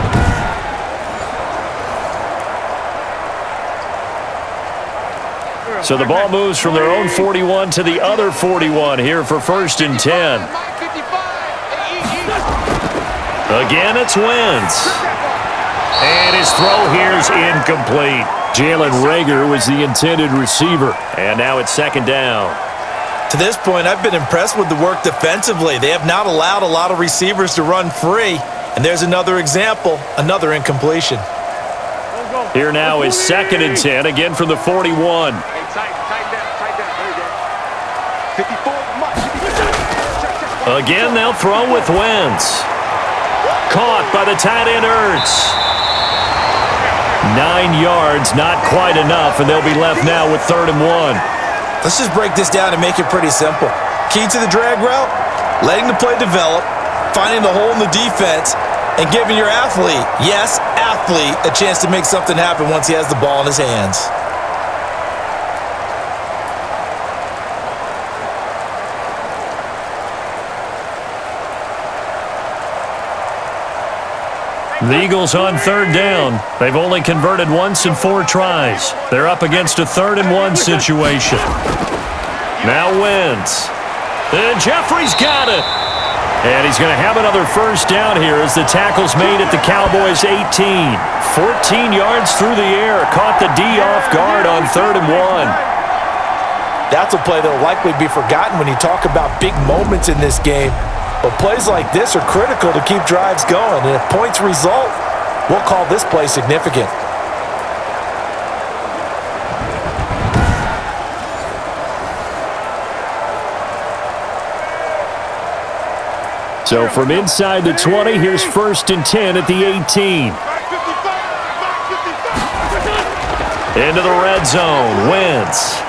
So the ball moves from their own 41 to the other 41 here for first and 10. Again, it's Wentz. And his throw here is incomplete. Jalen Reagor was the intended receiver. And now it's second down. To this point, I've been impressed with the work defensively. They have not allowed a lot of receivers to run free. And there's another example, another incompletion. Here now is second and 10, again from the 41. Again, they'll throw with Wentz. Caught by the tight end, Ertz. 9 yards, not quite enough, and they'll be left now with 3rd and 1. Let's just break this down and make it pretty simple. Key to the drag route, letting the play develop, finding the hole in the defense, and giving your athlete, yes, athlete, a chance to make something happen once he has the ball in his hands. The Eagles on 3rd down. They've only converted once in 4 tries. They're up against a 3rd and 1 situation. Now Wentz. And Jeffrey's got it. And he's going to have another first down here as the tackle's made at the Cowboys' 18. 14 yards through the air. Caught the D off guard on 3rd and 1. That's a play that will likely be forgotten when you talk about big moments in this game. But plays like this are critical to keep drives going. And if points result, we'll call this play significant. So from inside the 20, here's 1st and 10 at the 18. Into the red zone. Wentz.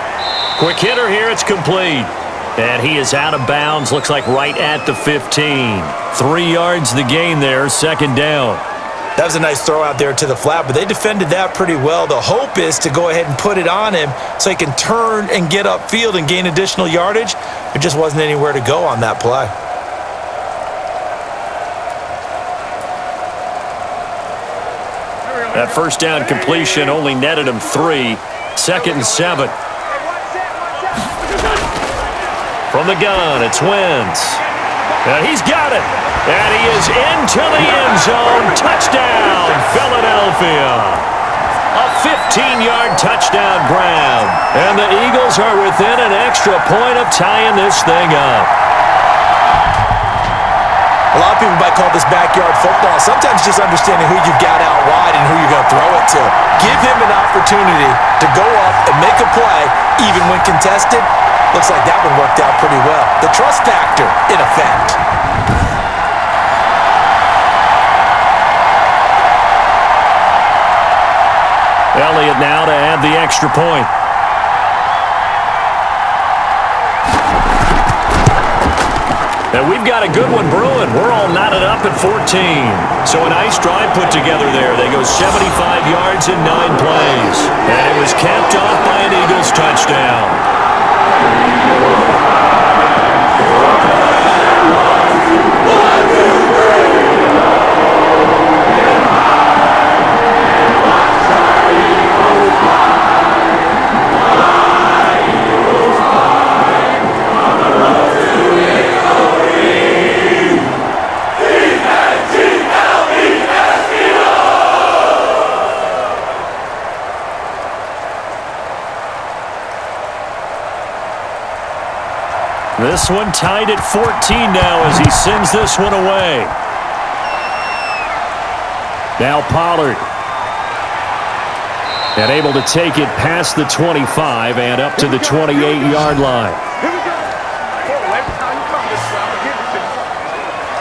Quick hitter here. It's complete. And he is out of bounds. Looks like right at the 15. 3 yards the gain there. 2nd down. That was a nice throw out there to the flat, but they defended that pretty well. The hope is to go ahead and put it on him so he can turn and get upfield and gain additional yardage. There just wasn't anywhere to go on that play. That first down completion only netted him 3. 2nd and 7. From the gun, it's Wentz. And he's got it. And he is into the end zone. Touchdown, Philadelphia. A 15-yard touchdown grab. And the Eagles are within an extra point of tying this thing up. A lot of people might call this backyard football. Sometimes just understanding who you've got out wide and who you're going to throw it to. Give him an opportunity to go up and make a play, even when contested. Looks like that one worked out pretty well. The trust factor in effect. Elliott now to add the extra point. And we've got a good one brewing. We're all knotted up at 14. So a nice drive put together there. They go 75 yards in 9 plays. And it was capped off by an Eagles touchdown. This one tied at 14 now as he sends this one away. Now Pollard. And able to take it past the 25 and up to the 28-yard line.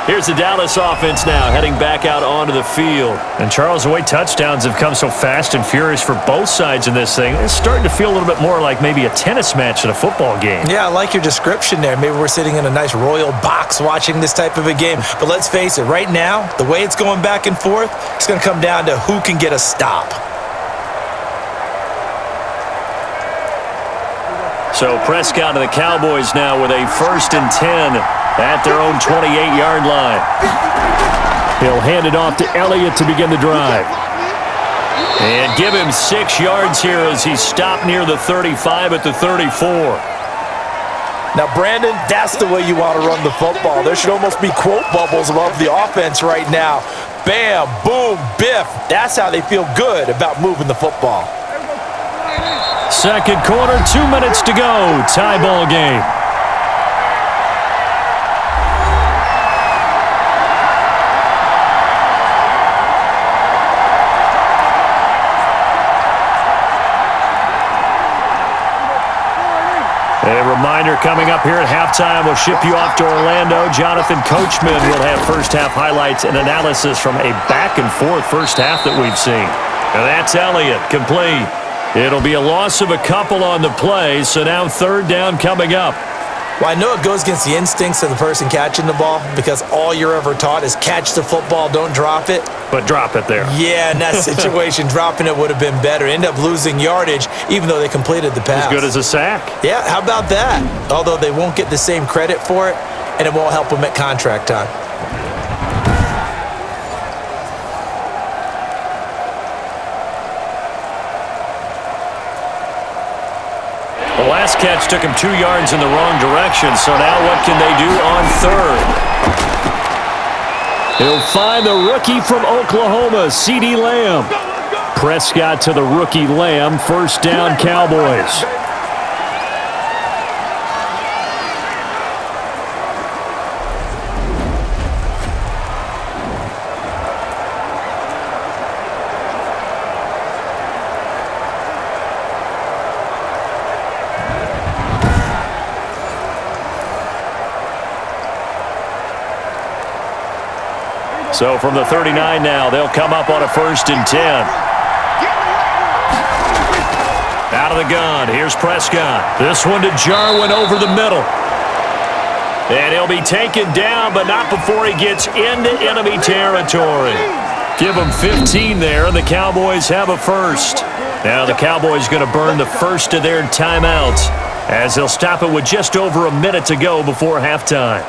Here's the Dallas offense now heading back out onto the field. And Charles, the way touchdowns have come so fast and furious for both sides in this thing, it's starting to feel a little bit more like maybe a tennis match in a football game. Yeah, I like your description there. Maybe we're sitting in a nice royal box watching this type of a game. But let's face it, right now, the way it's going back and forth, it's going to come down to who can get a stop. So Prescott and the Cowboys now with a 1st and 10 at their own 28-yard line. He'll hand it off to Elliott to begin the drive. And give him 6 yards here as he stopped near the 35 at the 34. Now, Brandon, that's the way you want to run the football. There should almost be quote bubbles above the offense right now. Bam, boom, biff. That's how they feel good about moving the football. Second quarter, 2 minutes to go. Tie ball game. A reminder coming up here at halftime, we'll ship you off to Orlando. Jonathan Coachman will have first half highlights and analysis from a back-and-forth first half that we've seen. And that's Elliott, complete. It'll be a loss of a couple on the play, so now third down coming up. Well, I know it goes against the instincts of the person catching the ball because all you're ever taught is catch the football, don't drop it. But drop it there. Yeah, in that situation, dropping it would have been better. End up losing yardage, even though they completed the pass. As good as a sack. Yeah, how about that? Although they won't get the same credit for it, and it won't help them at contract time. The last catch took him 2 yards in the wrong direction, so now what can they do on third? He'll find the rookie from Oklahoma, CeeDee Lamb. Prescott to the rookie Lamb, first down Cowboys. So from the 39 now, they'll come up on a 1st and 10. Out of the gun, here's Prescott. This one to Jarwin over the middle. And he'll be taken down, but not before he gets into enemy territory. Give him 15 there, and the Cowboys have a first. Now the Cowboys going to burn the first of their timeouts as they'll stop it with just over a minute to go before halftime.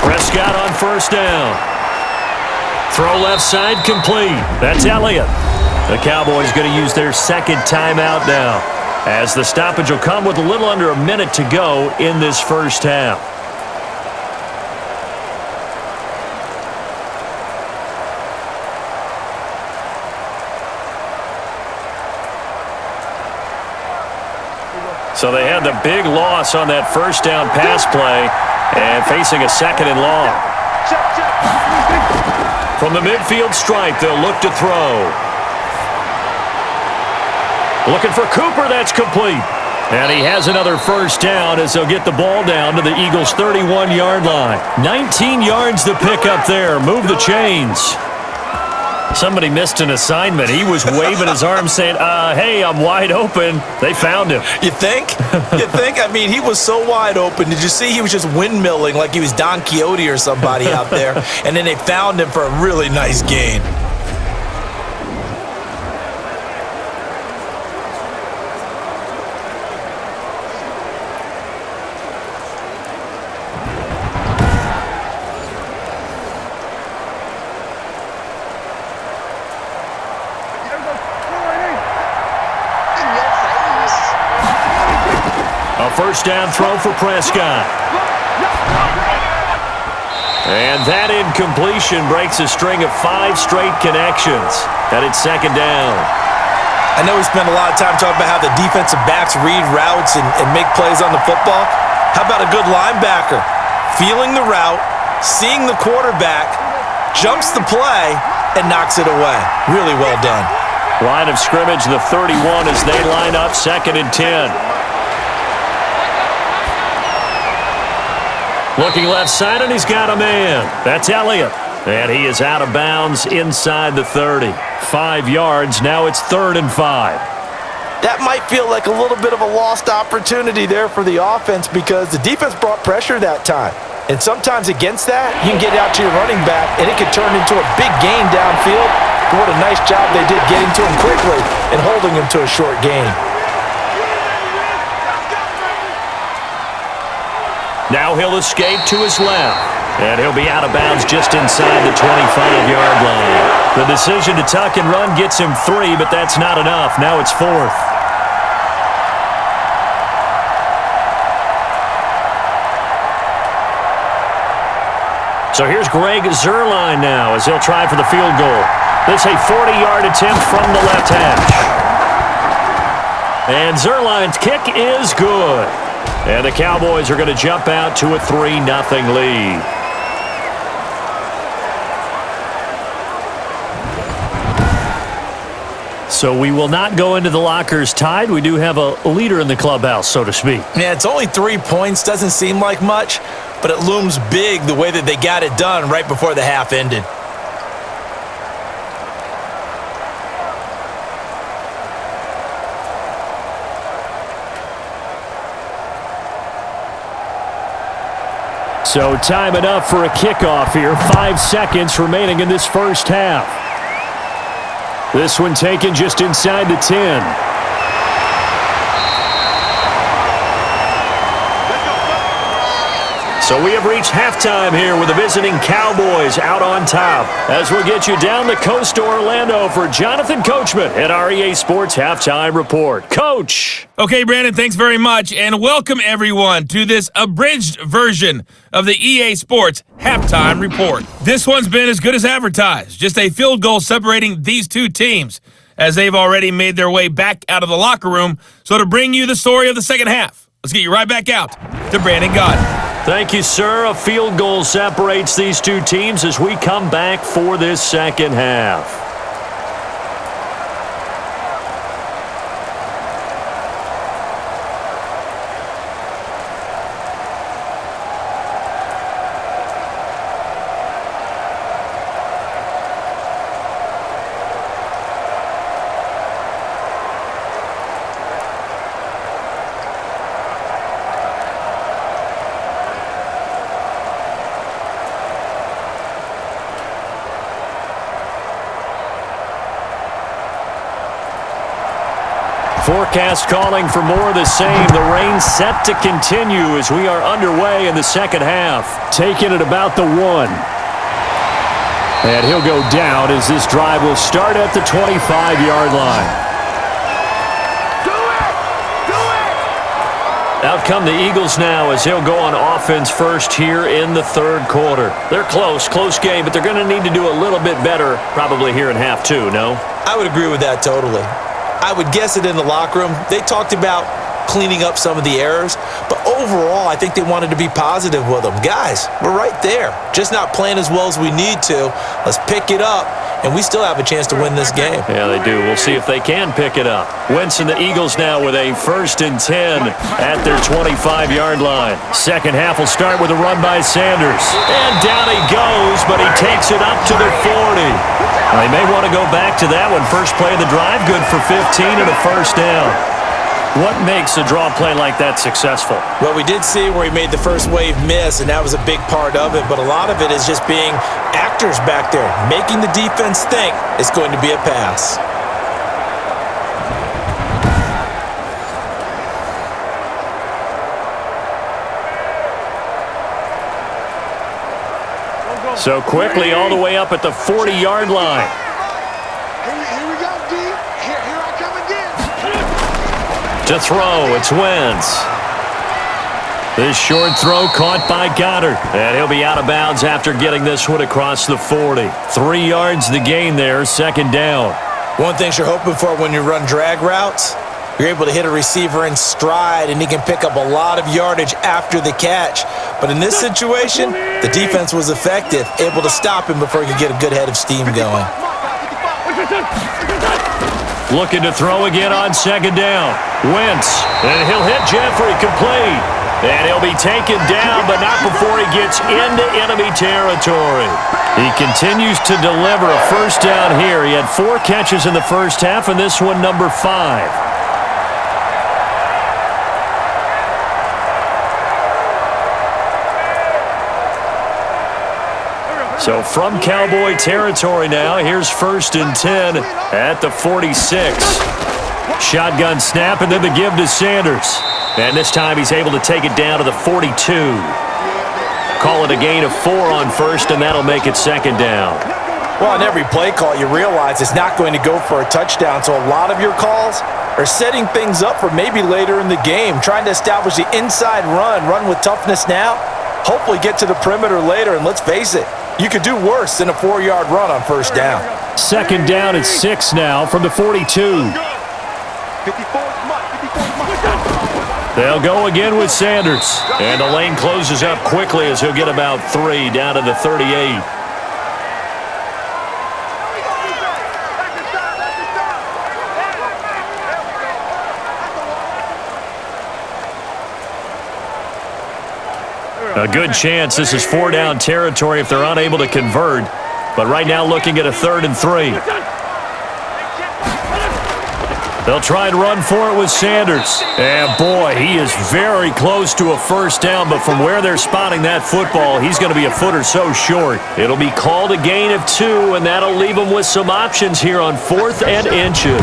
Prescott on first down. Throw left side complete. That's Elliott. The Cowboys going to use their second timeout now, as the stoppage will come with a little under a minute to go in this first half. So they had the big loss on that first down pass play and facing a second and long. From the midfield stripe, they'll look to throw. Looking for Cooper, that's complete. And he has another first down as they'll get the ball down to the Eagles' 31-yard line. 19 yards to pick up there. Move the chains. Somebody missed an assignment. He was waving his arm saying, hey, I'm wide open. They found him. You think? You think? I mean, he was so wide open. Did you see he was just windmilling like he was Don Quixote or somebody out there? And then they found him for a really nice gain. First down throw for Prescott. And that incompletion breaks a string of 5 straight connections. And it's second down. I know we spent a lot of time talking about how the defensive backs read routes and make plays on the football. How about a good linebacker? Feeling the route, seeing the quarterback, jumps the play, and knocks it away. Really well done. Line of scrimmage, the 31 as they line up, 2nd and 10. Looking left side, and he's got a man. That's Elliott. And he is out of bounds inside the 30. 5 yards. Now it's 3rd and 5. That might feel like a little bit of a lost opportunity there for the offense because the defense brought pressure that time. And sometimes against that, you can get out to your running back, and it could turn into a big gain downfield. But what a nice job they did getting to him quickly and holding him to a short gain. Now he'll escape to his left, and he'll be out of bounds just inside the 25-yard line. The decision to tuck and run gets him 3, but that's not enough. Now it's 4th. So here's Greg Zuerlein now as he'll try for the field goal. This a 40-yard attempt from the left hash. And Zuerlein's kick is good. And the Cowboys are going to jump out to a 3-0 lead. So we will not go into the lockers tied. We do have a leader in the clubhouse, so to speak. Yeah, it's only 3 points. Doesn't seem like much, but it looms big the way that they got it done right before the half ended. So time enough for a kickoff here. 5 seconds remaining in this first half. This one taken just inside the 10. So we have reached halftime here with the visiting Cowboys out on top. As we'll get you down the coast to Orlando for Jonathan Coachman at our EA Sports Halftime Report. Coach! Okay, Brandon, thanks very much, and welcome everyone to this abridged version of the EA Sports Halftime Report. This one's been as good as advertised, just a field goal separating these two teams as they've already made their way back out of the locker room. So to bring you the story of the second half, let's get you right back out to Brandon Gaudin. Thank you, sir. A field goal separates these two teams as we come back for this second half. Forecast calling for more of the same. The rain set to continue as we are underway in the second half. Taking it about the 1. And he'll go down as this drive will start at the 25-yard line. Out come the Eagles now as they'll go on offense first here in the third quarter. They're close game, but they're going to need to do a little bit better probably here in half 2, no? I would agree with that totally. I would guess it in the locker room. They talked about cleaning up some of the errors, but overall, I think they wanted to be positive with them. Guys, we're right there. Just not playing as well as we need to. Let's pick it up, and we still have a chance to win this game. Yeah, they do. We'll see if they can pick it up. Wentz and the Eagles now with a 1st and 10 at their 25-yard line. Second half will start with a run by Sanders. And down he goes, but he takes it up to the 40. They may want to go back to that one. First play of the drive, good for 15 and a first down. What makes a draw play like that successful? Well, we did see where he made the first wave miss, and that was a big part of it, but a lot of it is just being actors back there, making the defense think it's going to be a pass. So quickly all the way up at the 40-yard line. Here we go, D. Here I come again. To throw, it's Wentz. This short throw caught by Goddard. And he'll be out of bounds after getting this one across the 40. 3 yards the gain there, second down. One thing you're hoping for when you run drag routes, you're able to hit a receiver in stride, and he can pick up a lot of yardage after the catch. But in this situation, the defense was effective, able to stop him before he could get a good head of steam going. Looking to throw again on second down. Wentz, and he'll hit Jeffrey complete. And he'll be taken down, but not before he gets into enemy territory. He continues to deliver a first down here. He had 4 catches in the first half, and this one number 5. So from Cowboy territory now, here's 1st and 10 at the 46. Shotgun snap and then the give to Sanders. And this time he's able to take it down to the 42. Call it a gain of 4 on first, and that'll make it second down. Well, on every play call, you realize it's not going to go for a touchdown, so a lot of your calls are setting things up for maybe later in the game, trying to establish the inside run with toughness now, hopefully get to the perimeter later, and let's face it, you could do worse than a 4-yard run on first down. Second down at 6 now from the 42. They'll go again with Sanders. And the lane closes up quickly as he'll get about 3 down to the 38. A good chance this is 4-down territory if they're unable to convert. But right now looking at a 3rd and 3. They'll try and run for it with Sanders. And boy, he is very close to a first down, but from where they're spotting that football, he's going to be a foot or so short. It'll be called a gain of 2, and that'll leave them with some options here on 4th and inches.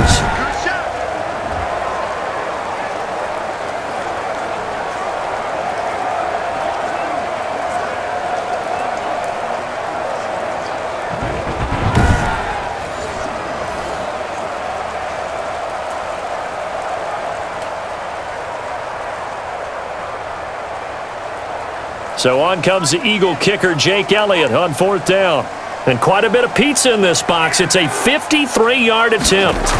So on comes the Eagle kicker, Jake Elliott, on 4th down. And quite a bit of pizza in this box. It's a 53-yard attempt.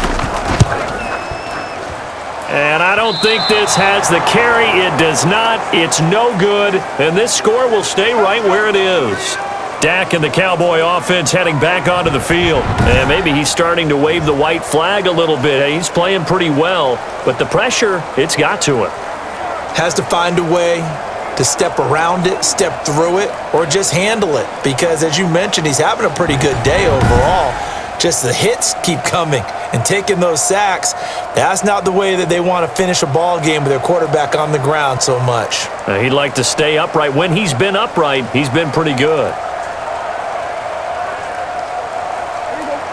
And I don't think this has the carry. It does not. It's no good. And this score will stay right where it is. Dak and the Cowboy offense heading back onto the field. And maybe he's starting to wave the white flag a little bit. He's playing pretty well. But the pressure, it's got to him. Has to find a way to step around it, step through it, or just handle it. Because as you mentioned, he's having a pretty good day overall. Just the hits keep coming and taking those sacks. That's not the way that they want to finish a ball game with their quarterback on the ground so much. He'd like to stay upright. When he's been upright, he's been pretty good.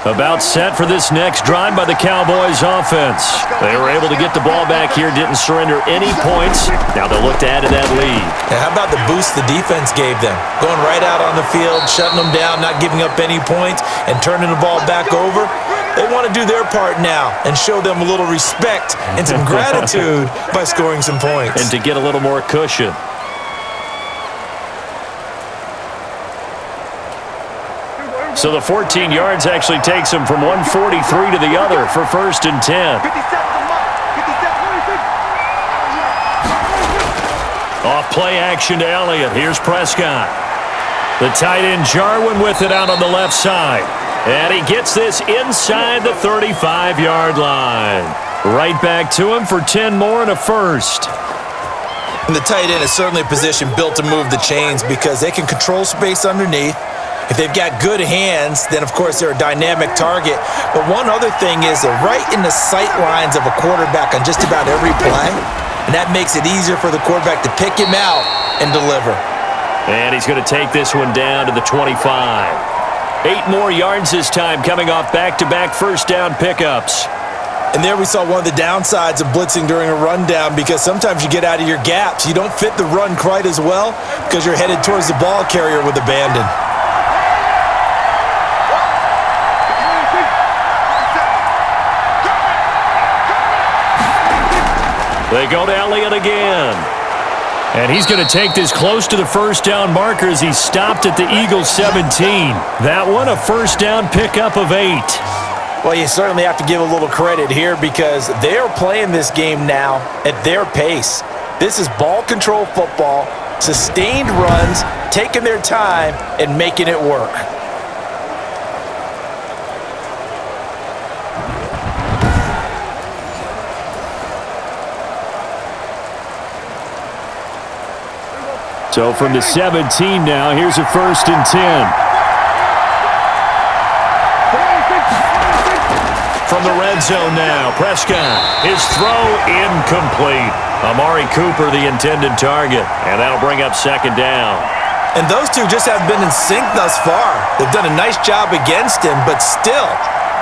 About set for this next drive by the Cowboys offense. They were able to get the ball back here, didn't surrender any points. Now they'll look to add to that lead. Now how about the boost the defense gave them? Going right out on the field, shutting them down, not giving up any points, and turning the ball back over. They want to do their part now and show them a little respect and some gratitude by scoring some points. And to get a little more cushion. So the 14 yards actually takes him from 143 to the other for 1st and 10. Off play action to Elliott. Here's Prescott. The tight end Jarwin with it out on the left side. And he gets this inside the 35-yard line. Right back to him for 10 more and a first. And the tight end is certainly a position built to move the chains because they can control space underneath. If they've got good hands, then, of course, they're a dynamic target. But one other thing is they're right in the sight lines of a quarterback on just about every play, and that makes it easier for the quarterback to pick him out and deliver. And he's going to take this one down to the 25. 8 more yards this time coming off back-to-back first down pickups. And there we saw one of the downsides of blitzing during a rundown because sometimes you get out of your gaps. You don't fit the run quite as well because you're headed towards the ball carrier with abandon. They go to Elliott again. And he's going to take this close to the first down marker as he stopped at the Eagles 17. That one a first down pickup of 8. Well, you certainly have to give a little credit here because they are playing this game now at their pace. This is ball control football, sustained runs, taking their time and making it work. So from the 17 now, here's a 1st and 10. From the red zone now, Prescott. His throw incomplete. Amari Cooper, the intended target. And that'll bring up 2nd down. And those two just haven't been in sync thus far. They've done a nice job against him, but still,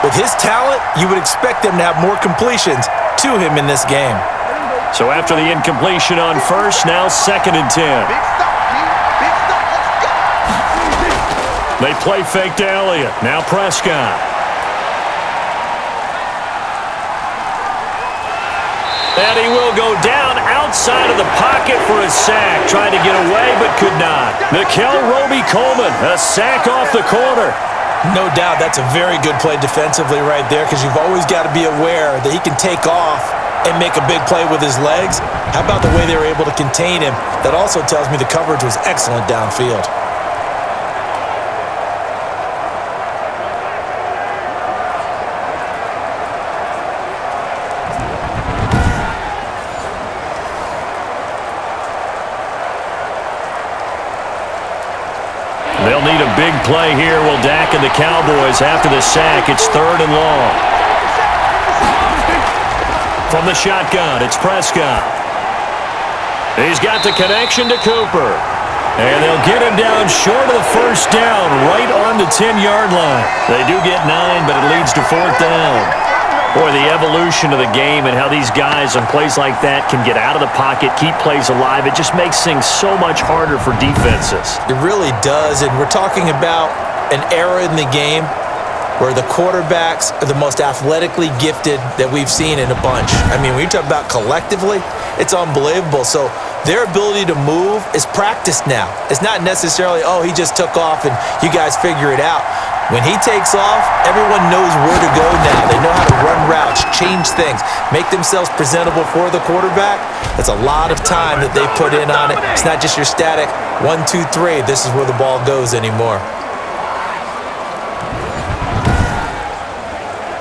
with his talent, you would expect them to have more completions to him in this game. So after the incompletion on 1st, now 2nd and 10. They play fake to Elliott. Now Prescott. And he will go down outside of the pocket for a sack. Tried to get away, but could not. Nickel Roby-Coleman, a sack off the corner. No doubt that's a very good play defensively right there because you've always got to be aware that he can take off and make a big play with his legs. How about the way they were able to contain him? That also tells me the coverage was excellent downfield. big play here will Dak and the Cowboys after the sack. It's 3rd and long. From the shotgun, it's Prescott. He's got the connection to Cooper. And they'll get him down short of the first down, right on the 10-yard line. They do get 9, but it leads to 4th down. Boy, the evolution of the game and how these guys on plays like that can get out of the pocket, keep plays alive, it just makes things so much harder for defenses. It really does, and we're talking about an era in the game where the quarterbacks are the most athletically gifted that we've seen in a bunch. I mean, when you talk about collectively, it's unbelievable. So their ability to move is practiced now. It's not necessarily, oh, he just took off and you guys figure it out. When he takes off, everyone knows where to go now. They know how to run routes, change things, make themselves presentable for the quarterback. That's a lot of time that they put in on it. It's not just your static 1, 2, 3. This is where the ball goes anymore.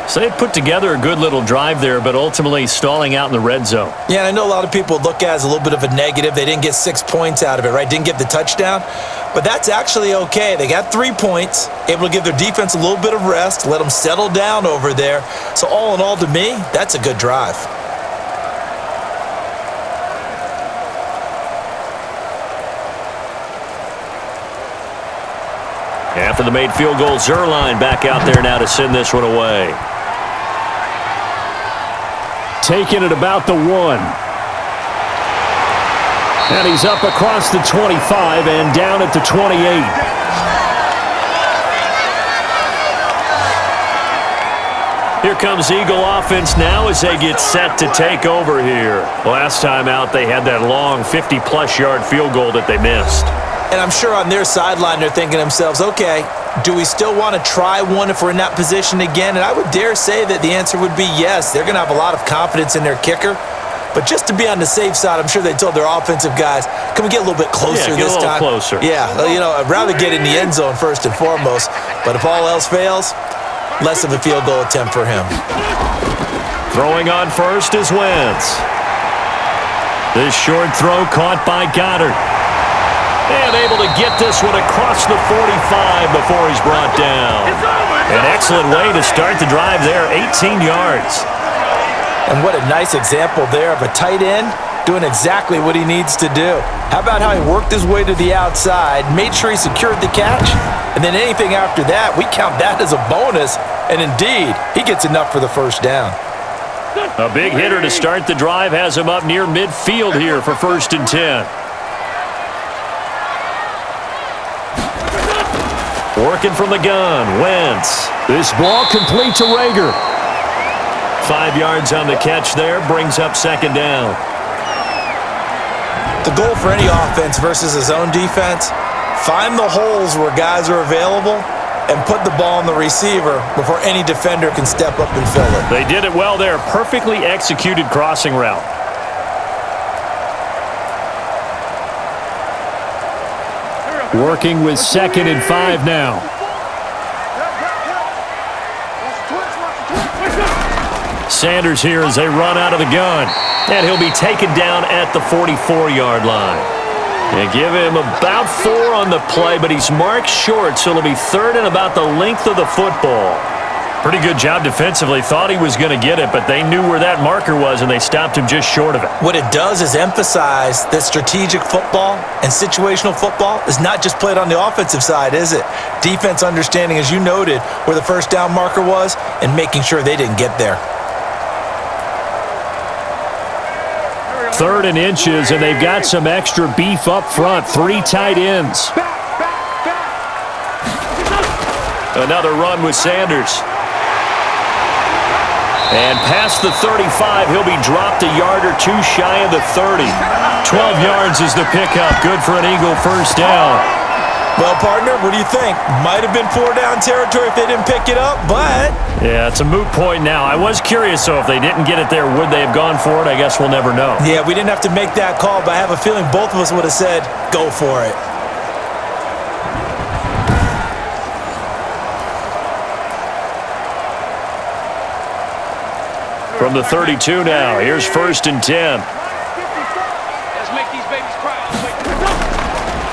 So they put together a good little drive there, but ultimately stalling out in the red zone. Yeah, and I know a lot of people look at it as a little bit of a negative. They didn't get 6 points out of it, right? Didn't get the touchdown. But that's actually okay. They got 3 points, able to give their defense a little bit of rest, let them settle down over there. So all in all, to me, that's a good drive. After the made field goal, Zerline back out there now to send this one away. Taking it about the 1. And he's up across the 25 and down at the 28. Here comes Eagle offense now as they get set to take over here. Last time out, they had that long 50-plus yard field goal that they missed. And I'm sure on their sideline, they're thinking to themselves, okay, do we still want to try one if we're in that position again? And I would dare say that the answer would be yes. They're going to have a lot of confidence in their kicker. But just to be on the safe side, I'm sure they told their offensive guys, can we get a little bit closer this time? Closer. Yeah, you know, I'd rather get in the end zone first and foremost. But if all else fails, less of a field goal attempt for him. Throwing on first is Wentz. This short throw caught by Goddard. And able to get this one across the 45 before he's brought down. An excellent way to start the drive there, 18 yards. And what a nice example there of a tight end doing exactly what he needs to do. How about how he worked his way to the outside, made sure he secured the catch, and then anything after that, we count that as a bonus. And indeed, he gets enough for the first down. A big hitter to start the drive has him up near midfield here for 1st and 10. Working from the gun, Wentz. This ball complete to Rager. 5 yards on the catch there, brings up 2nd down. The goal for any offense versus his own defense, find the holes where guys are available and put the ball on the receiver before any defender can step up and fill it. They did it well there, perfectly executed crossing route. Working with 2nd and 5 now. Sanders here as they run out of the gun. And he'll be taken down at the 44-yard line. They give him about 4 on the play, but he's marked short, so it'll be 3rd and about the length of the football. Pretty good job defensively. Thought he was going to get it, but they knew where that marker was, and they stopped him just short of it. What it does is emphasize that strategic football and situational football is not just played on the offensive side, is it? Defense understanding, as you noted, where the first down marker was and making sure they didn't get there. 3rd and inches, and they've got some extra beef up front. 3 tight ends. Another run with Sanders. And past the 35, he'll be dropped a yard or 2 shy of the 30. 12 yards is the pickup. Good for an Eagle first down. Well, partner, what do you think? Might have been 4-down territory if they didn't pick it up, but... Yeah, it's a moot point now. I was curious, so if they didn't get it there, would they have gone for it? I guess we'll never know. Yeah, we didn't have to make that call, but I have a feeling both of us would have said, go for it. From the 32 now, here's 1st and 10. Let's make these babies cry.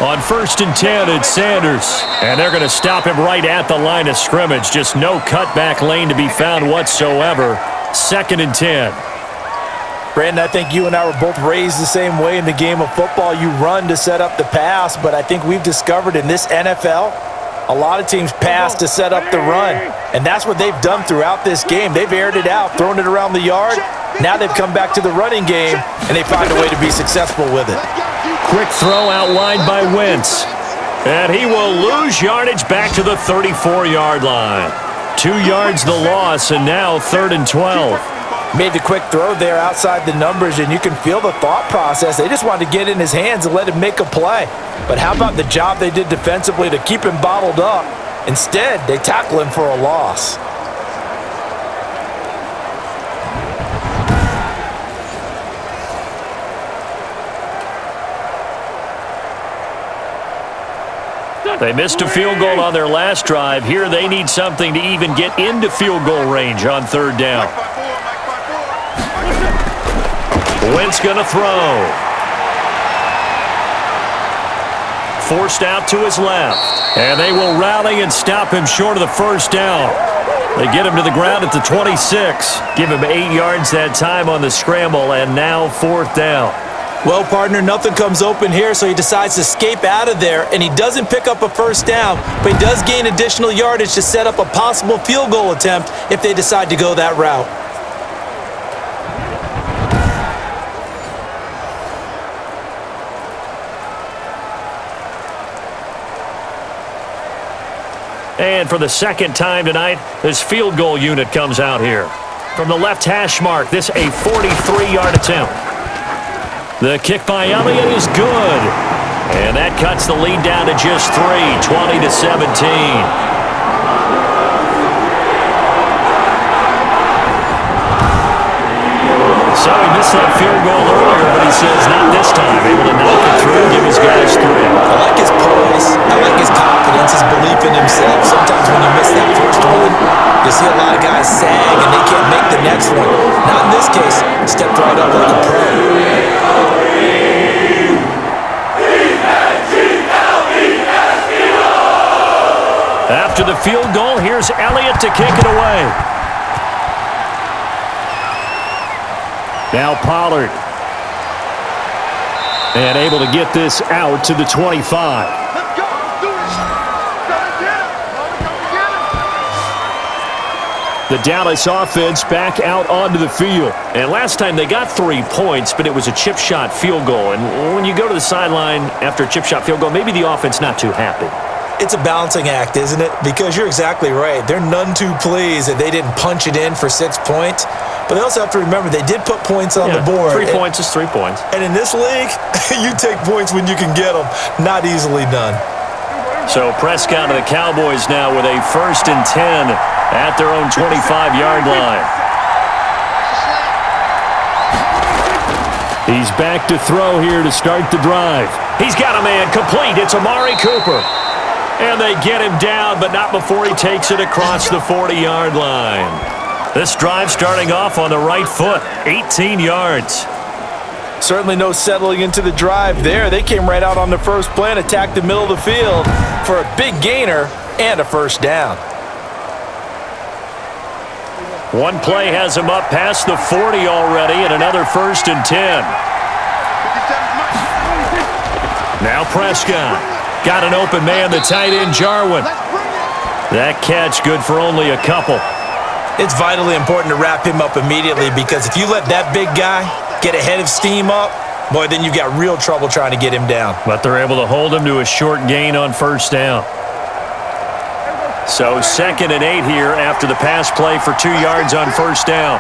On 1st and 10, it's Sanders. And they're going to stop him right at the line of scrimmage. Just no cutback lane to be found whatsoever. 2nd and 10. Brandon, I think you and I were both raised the same way in the game of football. You run to set up the pass, but I think we've discovered in this NFL, a lot of teams pass to set up the run. And that's what they've done throughout this game. They've aired it out, thrown it around the yard. Now they've come back to the running game, and they find a way to be successful with it. Quick throw out wide by Wentz. And he will lose yardage back to the 34-yard line. 2 yards the loss, and now 3rd and 12. Made the quick throw there outside the numbers, and you can feel the thought process. They just wanted to get in his hands and let him make a play. But how about the job they did defensively to keep him bottled up? Instead, they tackle him for a loss. They missed a field goal on their last drive. Here they need something to even get into field goal range on 3rd down. Wentz going to throw. Forced out to his left. And they will rally and stop him short of the 1st down. They get him to the ground at the 26. Give him 8 yards that time on the scramble, and now 4th down. Well, partner, nothing comes open here, so he decides to escape out of there, and he doesn't pick up a 1st down, but he does gain additional yardage to set up a possible field goal attempt if they decide to go that route. And for the 2nd time tonight, this field goal unit comes out here. From the left hash mark, this a 43-yard attempt. The kick by Elliott is good. And that cuts the lead down to just 3, 20-17. So he missed that field goal earlier, but he says not this time. Able to knock it through, give his guys 3. I like his poise. I like his confidence, his belief in himself. Sometimes when you miss that first one, you see a lot of guys sag and they can't make the next one. Not in this case. Stepped right up like a pro. After the field goal, here's Elliott to kick it away. Now Pollard. And able to get this out to the 25. Let's go. Do it. Gotta get him. The Dallas offense back out onto the field. And last time they got 3 points, but it was a chip shot field goal. And when you go to the sideline after a chip shot field goal, maybe the offense not too happy. It's a balancing act, isn't it? Because you're exactly right. They're none too pleased that they didn't punch it in for 6 points. But they also have to remember they did put points on the board. 3 points is 3 points. And in this league, you take points when you can get them. Not easily done. So Prescott of the Cowboys now with a 1st and 10 at their own 25-yard line. He's back to throw here to start the drive. He's got a man complete. It's Amari Cooper. And they get him down, but not before he takes it across the 40-yard line. This drive starting off on the right foot, 18 yards. Certainly no settling into the drive there. They came right out on the first play and attacked the middle of the field for a big gainer and a 1st down. One play has him up past the 40 already, and another 1st and 10. Now Prescott. Got an open man, the tight end, Jarwin. That catch good for only a couple. It's vitally important to wrap him up immediately because if you let that big guy get ahead of steam up, boy, then you've got real trouble trying to get him down. But they're able to hold him to a short gain on 1st down. So 2nd and 8 here after the pass play for 2 yards on 1st down.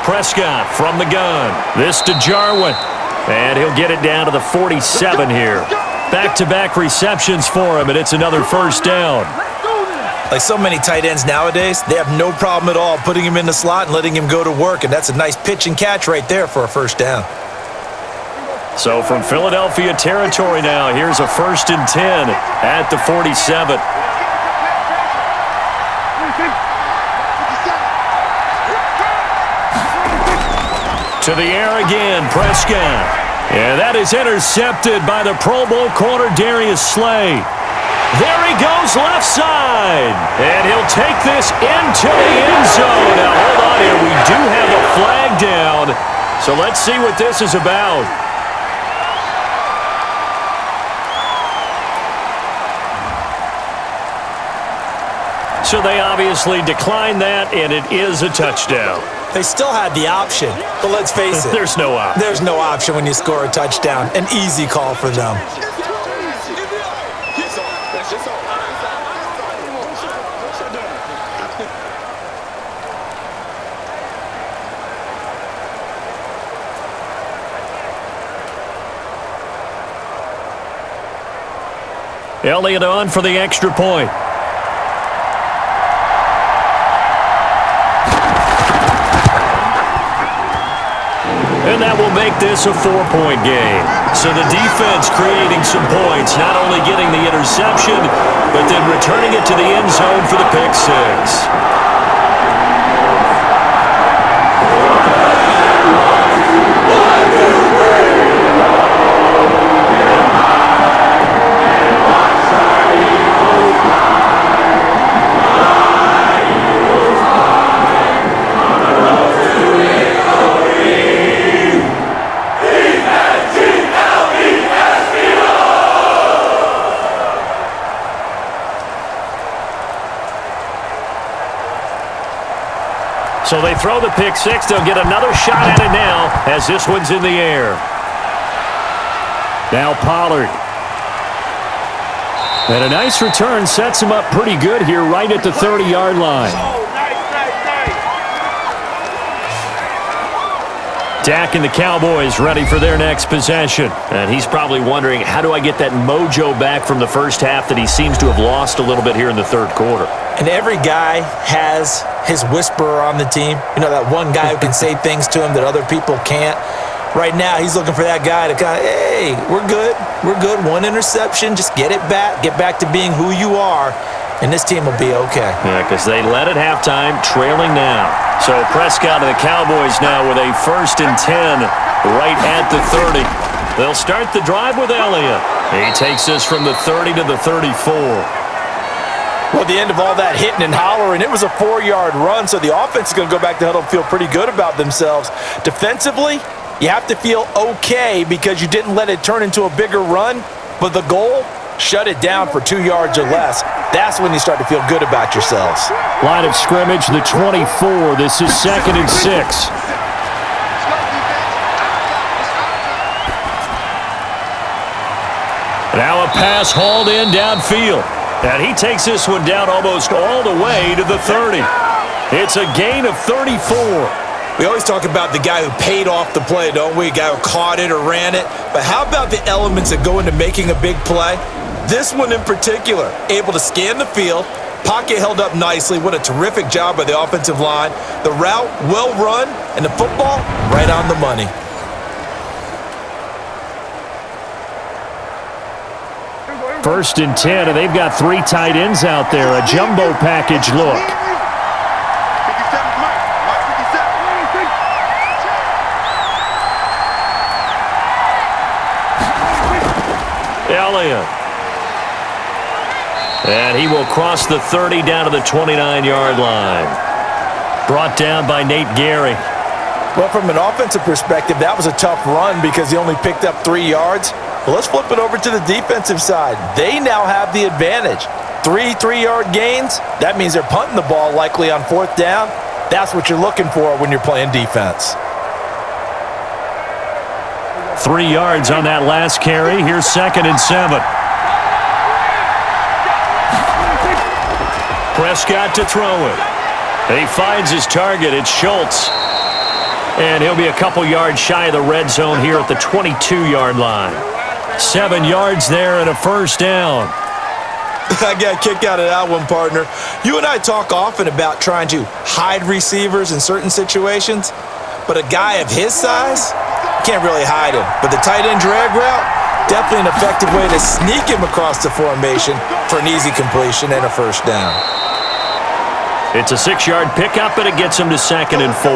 Prescott from the gun. This to Jarwin. And he'll get it down to the 47 here. Back-to-back receptions for him, and it's another 1st down. Like so many tight ends nowadays, they have no problem at all putting him in the slot and letting him go to work, and that's a nice pitch and catch right there for a 1st down. So from Philadelphia territory now, here's a 1st and 10 at the 47. To the air again, Prescott. And that is intercepted by the Pro Bowl corner, Darius Slay. There he goes, left side. And he'll take this into the end zone. Now, hold on here. We do have a flag down. So let's see what this is about. So they obviously declined that, and it is a touchdown. They still had the option, but let's face it. There's no option. There's no option when you score a touchdown. An easy call for them. Elliott on for the extra point. And that will make this a 4-point game. So the defense creating some points, not only getting the interception, but then returning it to the end zone for the pick six. So they throw the pick six. They'll get another shot at it now as this one's in the air. Now Pollard. And a nice return sets him up pretty good here right at the 30-yard line. Dak and the Cowboys ready for their next possession. And he's probably wondering, how do I get that mojo back from the first half that he seems to have lost a little bit here in the third quarter? And every guy has his whisperer on the team. You know, that one guy who can say things to him that other people can't. Right now, he's looking for that guy to kind of, hey, we're good. We're good. One interception. Just get it back. Get back to being who you are. And this team will be okay. Yeah, because they led at halftime, trailing now. So Prescott and the Cowboys now with a 1st and 10 right at the 30. They'll start the drive with Elliott. He takes this from the 30 to the 34. Well, at the end of all that hitting and hollering, it was a 4-yard run, so the offense is going to go back to huddle and feel pretty good about themselves. Defensively, you have to feel okay because you didn't let it turn into a bigger run, but the goal, shut it down for 2 yards or less. That's when you start to feel good about yourselves. Line of scrimmage, the 24. This is 2nd and 6. Now a pass hauled in downfield. And he takes this one down almost all the way to the 30. It's a gain of 34. We always talk about the guy who paid off the play, don't we? A guy who caught it or ran it. But how about the elements that go into making a big play? This one in particular, able to scan the field, pocket held up nicely. What a terrific job by the offensive line. The route, well run, and the football, right on the money. First and 10, and they've got 3 tight ends out there. A jumbo package look. 57, Mike 57. Elliott. And he will cross the 30 down to the 29-yard line. Brought down by Nate Gary. Well, from an offensive perspective, that was a tough run because he only picked up 3 yards. Well, let's flip it over to the defensive side. They now have the advantage. 3 3-yard gains, that means they're punting the ball likely on 4th down. That's what you're looking for when you're playing defense. 3 yards on that last carry. Here's 2nd and 7. Prescott to throw it. And he finds his target. It's Schultz. And he'll be a couple yards shy of the red zone here at the 22-yard line. 7 yards there and a 1st down. I got a kick out of that one, partner. You and I talk often about trying to hide receivers in certain situations, but a guy of his size, can't really hide him. But the tight end drag route, definitely an effective way to sneak him across the formation for an easy completion and a 1st down. It's a 6-yard pickup, and it gets him to 2nd and 4.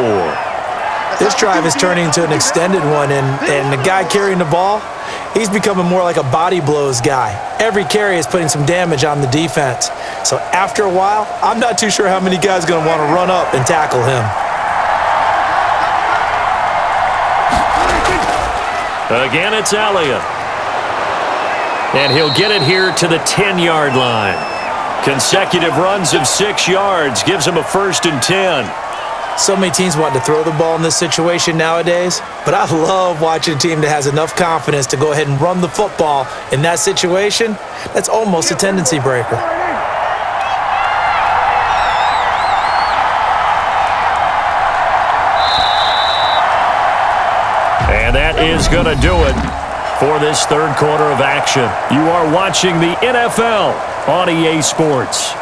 This drive is turning into an extended one, and the guy carrying the ball, he's becoming more like a body blows guy. Every carry is putting some damage on the defense. So after a while, I'm not too sure how many guys are going to want to run up and tackle him. Again, it's Elliott. And he'll get it here to the 10-yard line. Consecutive runs of 6 yards gives him a 1st and 10. So many teams want to throw the ball in this situation nowadays, but I love watching a team that has enough confidence to go ahead and run the football in that situation. That's almost a tendency breaker. And that is going to do it for this third quarter of action. You are watching the NFL on EA Sports.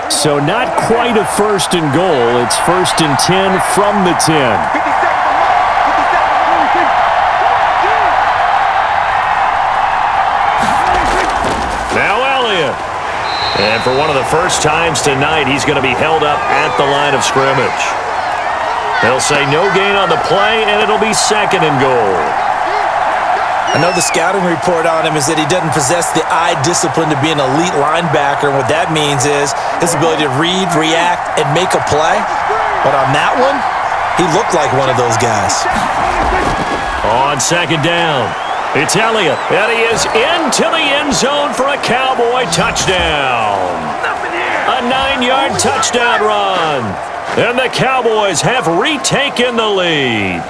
So not quite a 1st and goal. It's 1st and 10 from the 10. Now Elliott. And for one of the first times tonight, he's going to be held up at the line of scrimmage. They'll say no gain on the play, and it'll be 2nd and goal. I know the scouting report on him is that he doesn't possess the eye discipline to be an elite linebacker. And what that means is his ability to read, react, and make a play. But on that one, he looked like one of those guys. On 2nd down, it's Elliott. And he is into the end zone for a Cowboy touchdown. A 9-yard touchdown run. And the Cowboys have retaken the lead.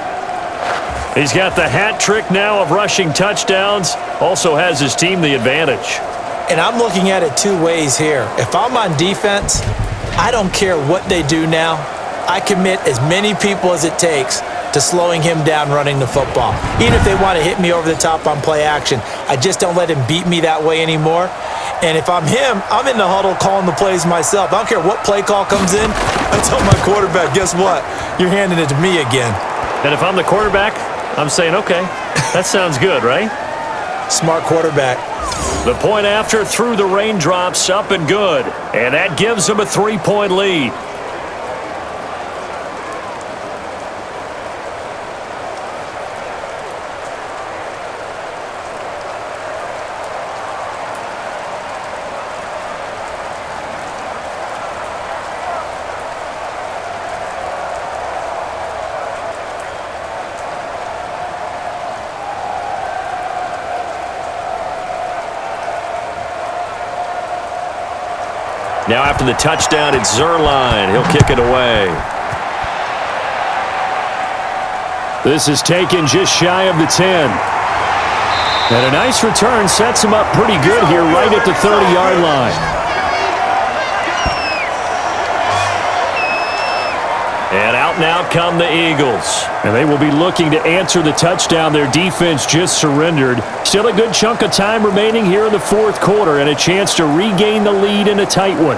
He's got the hat trick now of rushing touchdowns. Also has his team the advantage. And I'm looking at it 2 ways here. If I'm on defense, I don't care what they do now. I commit as many people as it takes to slowing him down running the football. Even if they want to hit me over the top on play action, I just don't let him beat me that way anymore. And if I'm him, I'm in the huddle calling the plays myself. I don't care what play call comes in. I tell my quarterback, guess what? You're handing it to me again. And if I'm the quarterback, I'm saying, okay, that sounds good, right? Smart quarterback. The point after through the raindrops, up and good. And that gives them a 3-point lead. Now after the touchdown, it's Zerline. He'll kick it away. This is taken just shy of the 10. And a nice return sets him up pretty good here right at the 30-yard line. And out and out come the Eagles. And they will be looking to answer the touchdown their defense just surrendered. Still a good chunk of time remaining here in the fourth quarter and a chance to regain the lead in a tight one.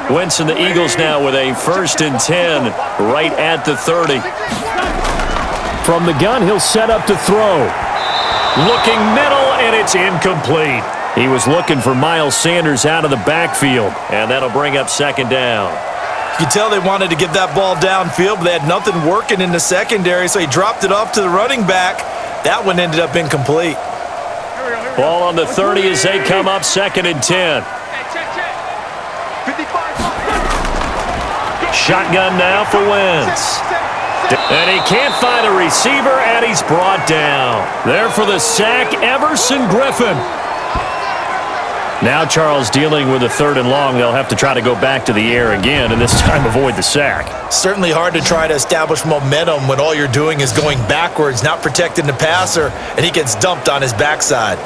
Wentz and the Eagles now with a 1st and 10 right at the 30. From the gun, he'll set up to throw. Looking middle, and it's incomplete. He was looking for Miles Sanders out of the backfield, and that'll bring up 2nd down. You could tell they wanted to get that ball downfield, but they had nothing working in the secondary, so he dropped it off to the running back. That one ended up incomplete. Ball on the 30 as they come up 2nd and 10. Shotgun now for Wentz. And he can't find a receiver, and he's brought down. There for the sack, Everson Griffin. Now Charles dealing with a 3rd and long. They'll have to try to go back to the air again, and this time avoid the sack. Certainly hard to try to establish momentum when all you're doing is going backwards, not protecting the passer, and he gets dumped on his backside.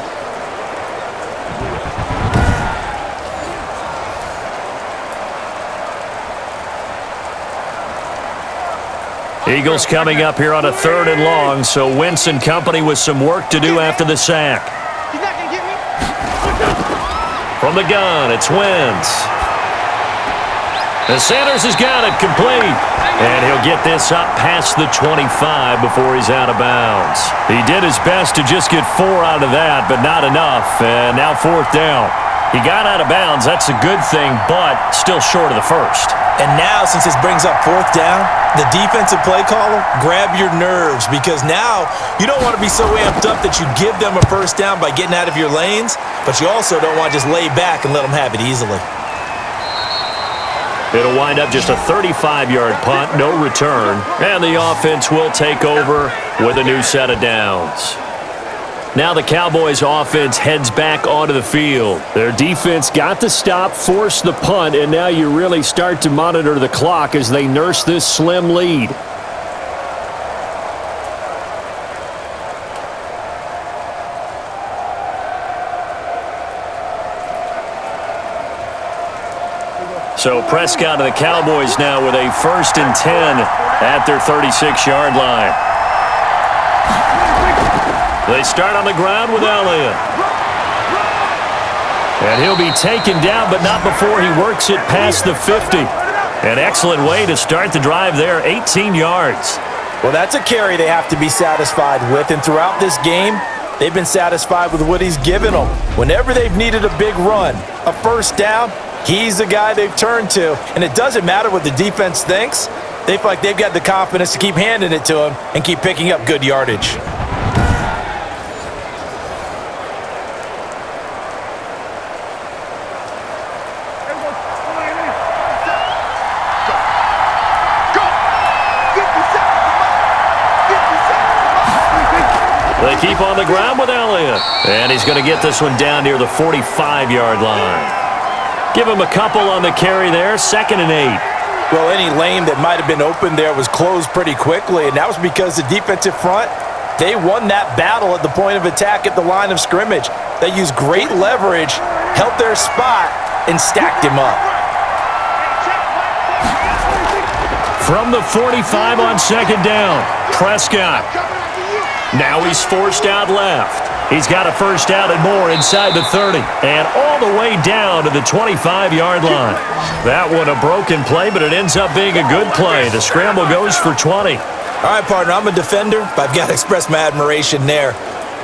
Eagles coming up here on a 3rd and long, so Wentz and company with some work to do after the sack. He's not going to get me. From the gun, it's Wentz. And Sanders has got it complete. And he'll get this up past the 25 before he's out of bounds. He did his best to just get 4 out of that, but not enough. And now 4th down. He got out of bounds. That's a good thing, but still short of the first. And now, since this brings up 4th down, the defensive play caller, grab your nerves, because now you don't want to be so amped up that you give them a first down by getting out of your lanes, but you also don't want to just lay back and let them have it easily. It'll wind up just a 35-yard punt, no return, and the offense will take over with a new set of downs. Now the Cowboys offense heads back onto the field. Their defense got the stop, forced the punt, and now you really start to monitor the clock as they nurse this slim lead. So Prescott of the Cowboys now with a 1st and 10 at their 36-yard line. They start on the ground with Elliott. And he'll be taken down, but not before he works it past the 50. An excellent way to start the drive there, 18 yards. Well, that's a carry they have to be satisfied with, and throughout this game, they've been satisfied with what he's given them. Whenever they've needed a big run, a first down, he's the guy they've turned to. And it doesn't matter what the defense thinks. They feel like they've got the confidence to keep handing it to him and keep picking up good yardage. They keep on the ground with Elliott. And he's going to get this one down near the 45-yard line. Give him a couple on the carry there, 2nd and 8. Well, any lane that might have been open there was closed pretty quickly, and that was because the defensive front, they won that battle at the point of attack at the line of scrimmage. They used great leverage, held their spot, and stacked him up. From the 45 on 2nd down, Prescott. Now he's forced out left. He's got a first down and more inside the 30. And all the way down to the 25-yard line. That one a broken play, but it ends up being a good play. The scramble goes for 20. All right, partner, I'm a defender, but I've got to express my admiration there.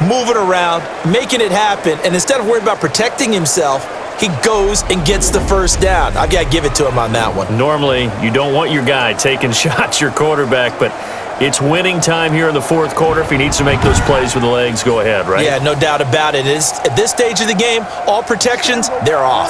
Moving around, making it happen, and instead of worrying about protecting himself, he goes and gets the first down. I've got to give it to him on that one. Normally, you don't want your guy taking shots, your quarterback, but it's winning time here in the 4th quarter. If he needs to make those plays with the legs, go ahead, right? Yeah, no doubt about it. At this stage of the game, all protections, they're off.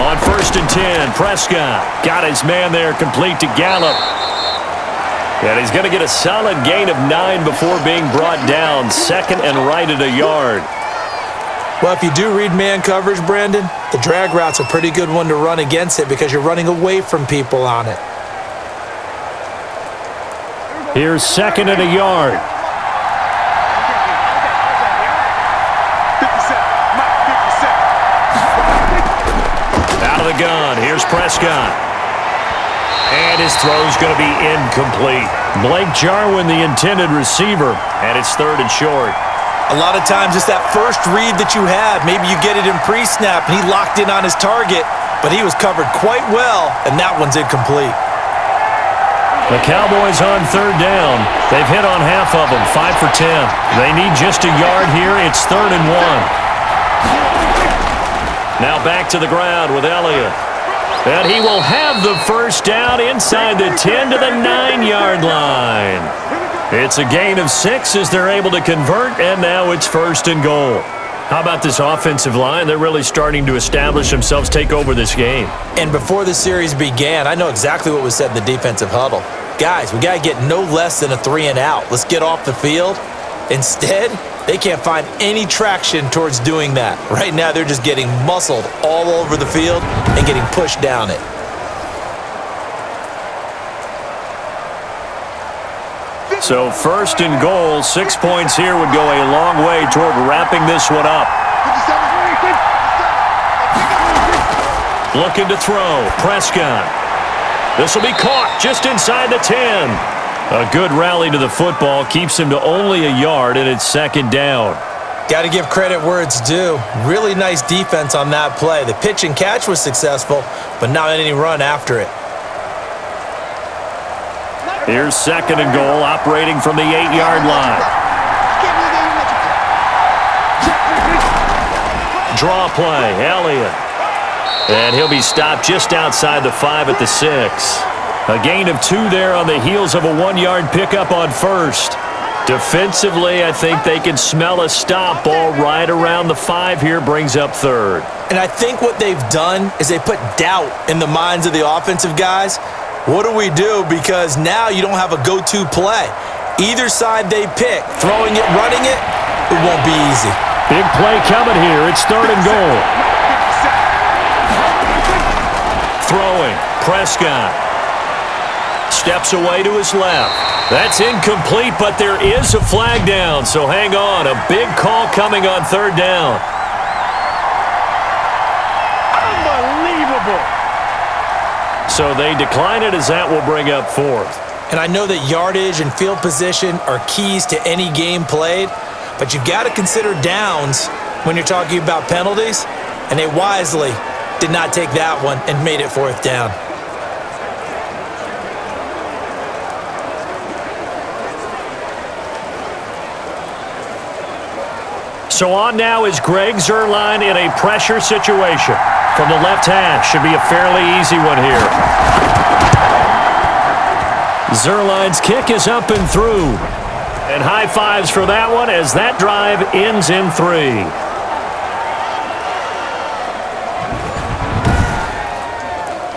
On 1st and 10, Prescott got his man there complete to Gallup. And he's going to get a solid gain of 9 before being brought down. 2nd and right at a yard. Well, if you do read man coverage, Brandon, the drag route's a pretty good one to run against it because you're running away from people on it. Here's 2nd and a yard. 57. Out of the gun, here's Prescott. And his throw's going to be incomplete. Blake Jarwin, the intended receiver, and it's 3rd and short. A lot of times it's that first read that you have. Maybe you get it in pre-snap, and he locked in on his target, but he was covered quite well, and that one's incomplete. The Cowboys on 3rd down. They've hit on half of them, 5 for 10. They need just a yard here. It's 3rd and 1. Now back to the ground with Elliott. And he will have the first down inside the 10 to the 9-yard line. It's a gain of 6 as they're able to convert, and now it's 1st and goal. How about this offensive line? They're really starting to establish themselves, take over this game. And before the series began, I know exactly what was said in the defensive huddle. Guys, we got to get no less than a 3 and out. Let's get off the field. Instead, they can't find any traction towards doing that. Right now, they're just getting muscled all over the field and getting pushed down it. So 1st and goal, 6 points here would go a long way toward wrapping this one up. Looking to throw, Prescott. This will be caught just inside the 10. A good rally to the football keeps him to only a yard, and it's 2nd down. Got to give credit where it's due. Really nice defense on that play. The pitch and catch was successful, but not any run after it. Here's 2nd and goal, operating from the 8-yard line. Draw play, Elliott. And he'll be stopped just outside the 5 at the 6. A gain of 2 there on the heels of a 1-yard pickup on 1st. Defensively, I think they can smell a stop. Ball right around the 5 here, brings up 3rd. And I think what they've done is they put doubt in the minds of the offensive guys. What do we do? Because now you don't have a go-to play. Either side they pick, throwing it, running it, it won't be easy. Big play coming here. It's 3rd and goal. Throwing, Prescott. Steps away to his left. That's incomplete, but there is a flag down, so hang on. A big call coming on 3rd down. Unbelievable. So they decline it as that will bring up 4th. And I know that yardage and field position are keys to any game played, but you've got to consider downs when you're talking about penalties, and they wisely did not take that one and made it 4th down. So on now is Greg Zuerlein in a pressure situation. From the left hash, should be a fairly easy one here. Zuerlein's kick is up and through. And high fives for that one as that drive ends in 3.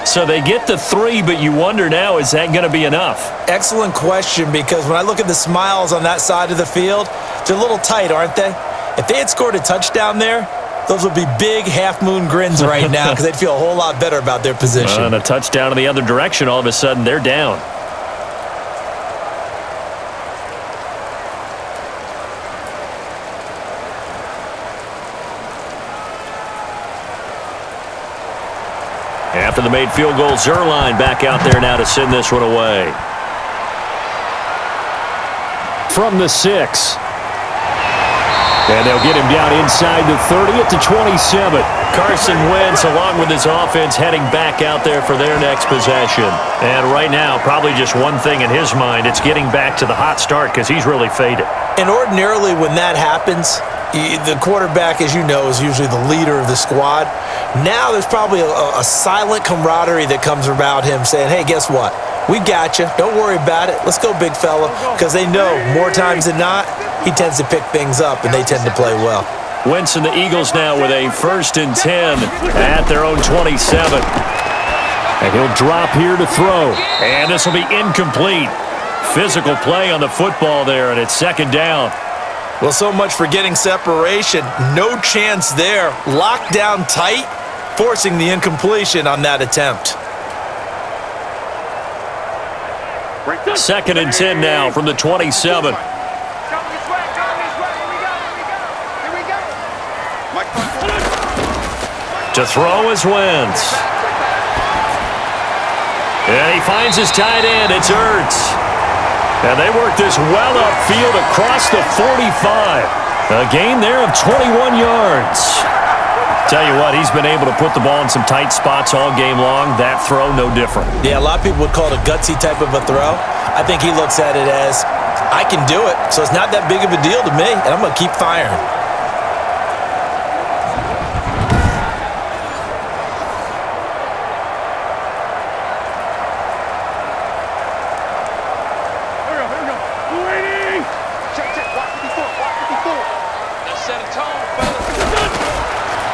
So they get the 3, but you wonder now, is that going to be enough? Excellent question, because when I look at the smiles on that side of the field, they're a little tight, aren't they? If they had scored a touchdown there, those would be big half-moon grins right now because they'd feel a whole lot better about their position. And a touchdown in the other direction, all of a sudden they're down. After the made field goal, Zuerlein back out there now to send this one away. From the 6. And they'll get him down inside the 30 at the 27. Carson Wentz, along with his offense, heading back out there for their next possession. And right now, probably just one thing in his mind. It's getting back to the hot start because he's really faded. And ordinarily when that happens, the quarterback, as you know, is usually the leader of the squad. Now there's probably a silent camaraderie that comes about him saying, hey, guess what? We got you. Don't worry about it. Let's go, big fella. Because they know more times than not, he tends to pick things up, and they tend to play well. Wentz and the Eagles now with a 1st and 10 at their own 27. And he'll drop here to throw. And this will be incomplete. Physical play on the football there, and it's 2nd down. Well, so much for getting separation. No chance there. Locked down tight, forcing the incompletion on that attempt. 2nd and 10 now from the 27. To throw is Wentz. And he finds his tight end. It's Ertz. And they work this well upfield across the 45. A gain there of 21 yards. Tell you what, he's been able to put the ball in some tight spots all game long. That throw, no different. Yeah, a lot of people would call it a gutsy type of a throw. I think he looks at it as, I can do it, so it's not that big of a deal to me, and I'm going to keep firing.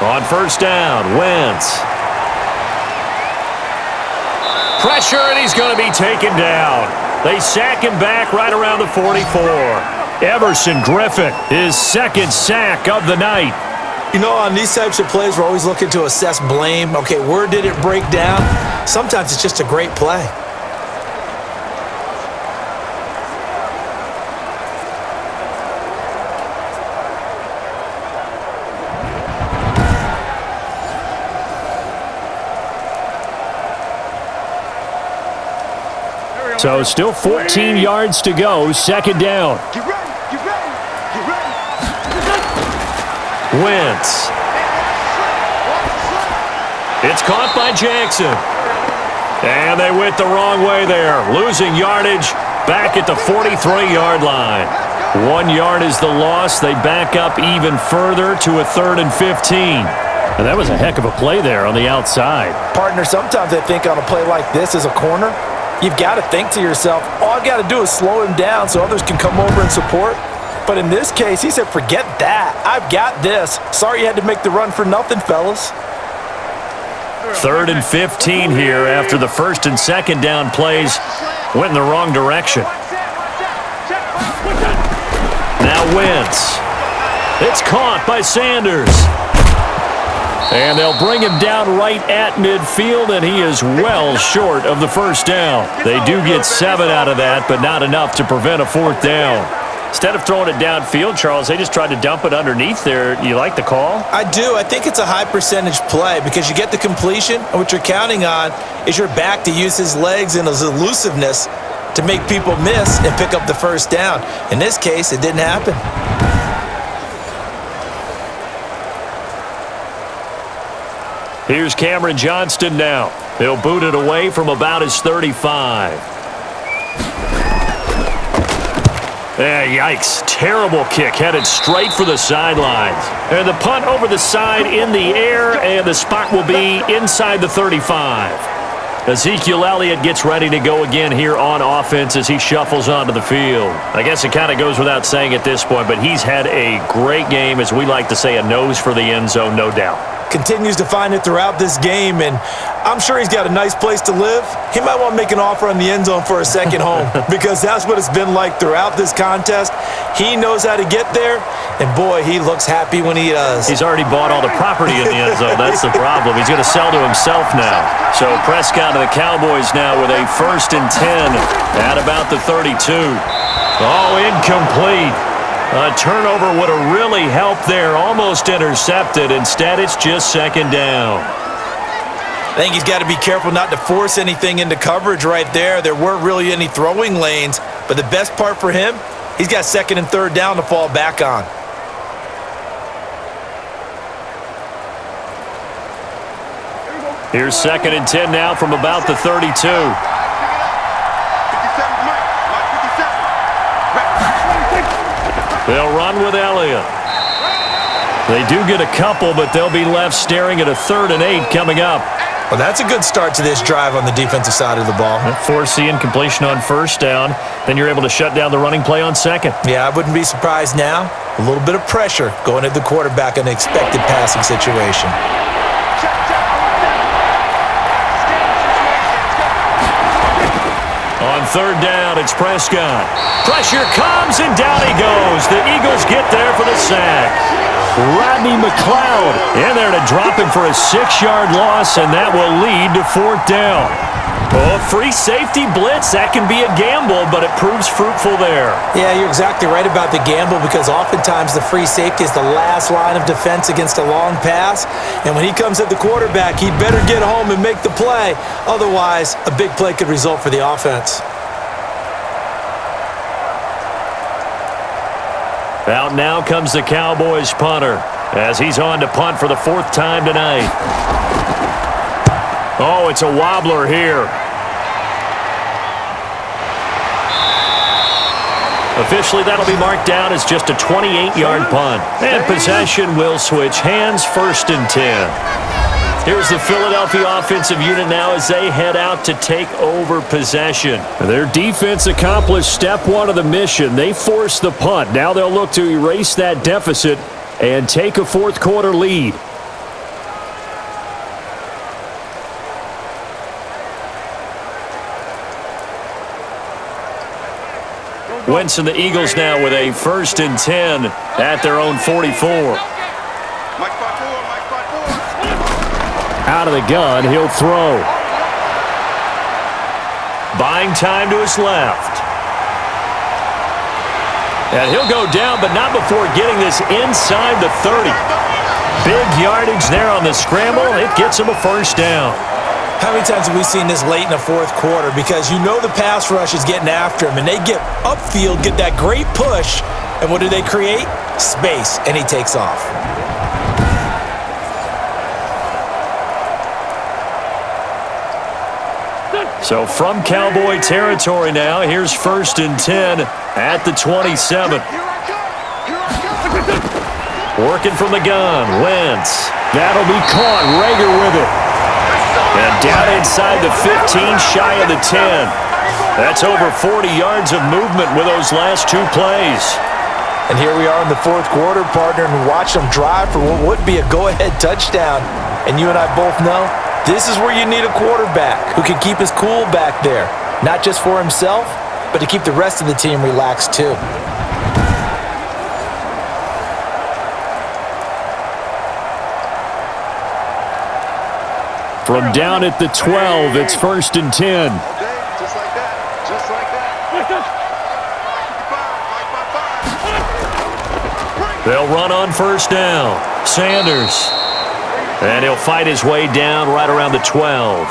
On 1st down, Wentz. Pressure, and he's going to be taken down. They sack him back right around the 44. Everson Griffin, his 2nd sack of the night. You know, on these types of plays, we're always looking to assess blame. Okay, where did it break down? Sometimes it's just a great play. So still 14 yards to go, second down. Get ready. Get ready. Get ready. Wentz. It's caught by Jackson. And they went the wrong way there, losing yardage back at the 43-yard line. 1 yard is the loss. They back up even further to a 3rd and 15. And that was a heck of a play there on the outside. Partner, sometimes I think on a play like this as a corner, you've got to think to yourself, all I've got to do is slow him down so others can come over and support. But in this case, he said, forget that. I've got this. Sorry you had to make the run for nothing, fellas. 3rd and 15 here after the 1st and 2nd down plays went in the wrong direction. Now Wentz. It's caught by Sanders. And they'll bring him down right at midfield, and he is well short of the 1st down. They do get 7 out of that, but not enough to prevent a 4th down. Instead of throwing it downfield, Charles, they just tried to dump it underneath there. You like the call? I do. I think it's a high percentage play because you get the completion, and what you're counting on is your back to use his legs and his elusiveness to make people miss and pick up the 1st down. In this case, it didn't happen. Here's Cameron Johnston now. He'll boot it away from about his 35. Yikes. Terrible kick headed straight for the sidelines. And the punt over the side in the air, and the spot will be inside the 35. Ezekiel Elliott gets ready to go again here on offense as he shuffles onto the field. I guess it kind of goes without saying at this point, but he's had a great game, as we like to say, a nose for the end zone, no doubt. Continues to find it throughout this game, and I'm sure he's got a nice place to live. He might want to make an offer on the end zone for a second home because that's what it's been like throughout this contest. He knows how to get there, and boy, he looks happy when he does. He's already bought all the property in the end zone. That's the problem. He's going to sell to himself now. So Prescott and the Cowboys now with a 1st and 10 at about the 32. Oh, incomplete. A turnover would have really helped there. Almost intercepted. Instead, it's just 2nd down. I think he's got to be careful not to force anything into coverage right there. There weren't really any throwing lanes, but the best part for him, he's got 2nd and 3rd down to fall back on. Here's 2nd and 10 now from about the 32. They'll run with Elliott. They do get a couple, but they'll be left staring at a 3rd and 8 coming up. Well, that's a good start to this drive on the defensive side of the ball. Forcing completion on 1st down. Then you're able to shut down the running play on 2nd. Yeah, I wouldn't be surprised now. A little bit of pressure going at the quarterback in an expected passing situation. On 3rd down, it's Prescott. Pressure comes, and down he goes. The Eagles get there for the sack. Rodney McLeod in there to drop him for a 6-yard loss, and that will lead to 4th down. Oh, free safety blitz, that can be a gamble, but it proves fruitful there. Yeah, you're exactly right about the gamble because oftentimes the free safety is the last line of defense against a long pass. And when he comes at the quarterback, he'd better get home and make the play. Otherwise, a big play could result for the offense. Out now comes the Cowboys punter as he's on to punt for the 4th time tonight. Oh, it's a wobbler here. Officially, that'll be marked down as just a 28-yard punt. And possession will switch hands, 1st and 10. Here's the Philadelphia offensive unit now as they head out to take over possession. Their defense accomplished step 1 of the mission. They forced the punt. Now they'll look to erase that deficit and take a 4th quarter lead. Wentz and the Eagles now with a 1st and 10 at their own 44. Out of the gun, he'll throw. Buying time to his left. And he'll go down, but not before getting this inside the 30. Big yardage there on the scramble. It gets him a 1st down. How many times have we seen this late in the fourth quarter? Because you know the pass rush is getting after him, and they get upfield, get that great push, and what do they create? Space, and he takes off. So from Cowboy territory now, here's 1st and 10 at the 27. Working from the gun, Wentz. That'll be caught. Rager with it. And down inside the 15, shy of the 10. That's over 40 yards of movement with those last 2 plays. And here we are in the fourth quarter, partner, and watch them drive for what would be a go-ahead touchdown. And you and I both know this is where you need a quarterback who can keep his cool back there. Not just for himself, but to keep the rest of the team relaxed too. From down at the 12, it's 1st and 10. Okay, just like that. Just like that. They'll run on 1st down. Sanders. And he'll fight his way down right around the 12.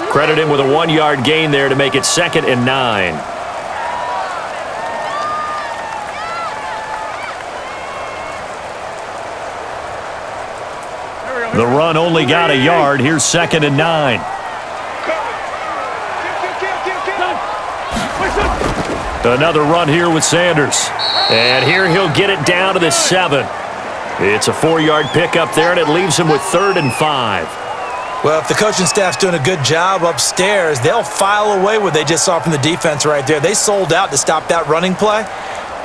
Credit him with a 1-yard gain there to make it 2nd and 9. The run only got a yard. Here's 2nd and 9. Another run here with Sanders. And here he'll get it down to the 7. It's a 4-yard pickup there, and it leaves him with 3rd and 5. Well, if the coaching staff's doing a good job upstairs, they'll file away what they just saw from the defense right there. They sold out to stop that running play.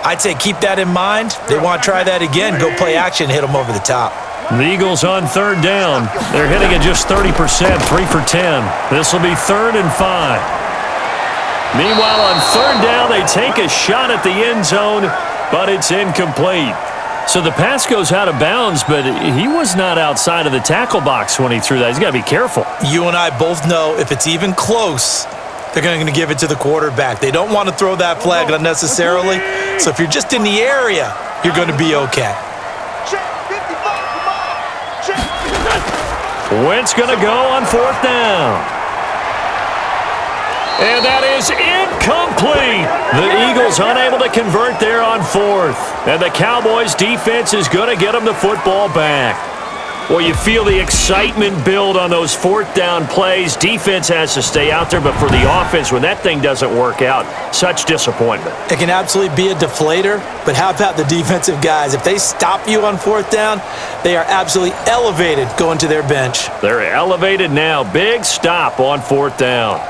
I'd say keep that in mind. They want to try that again. Go play action, hit them over the top. The Eagles on 3rd down. They're hitting at just 30%, 3 for 10. This will be 3rd and 5. Meanwhile, on 3rd down, they take a shot at the end zone, but it's incomplete. So the pass goes out of bounds, but he was not outside of the tackle box when he threw that. He's got to be careful. You and I both know if it's even close, they're going to give it to the quarterback. They don't want to throw that flag unnecessarily. So if you're just in the area, you're going to be okay. Wentz going to go on 4th down. And that is incomplete. The Eagles unable to convert there on 4th. And the Cowboys defense is going to get them the football back. Well, you feel the excitement build on those 4th down plays. Defense has to stay out there, but for the offense, when that thing doesn't work out, such disappointment. It can absolutely be a deflator, but how about the defensive guys? If they stop you on 4th down, they are absolutely elevated going to their bench. They're elevated now. Big stop on 4th down.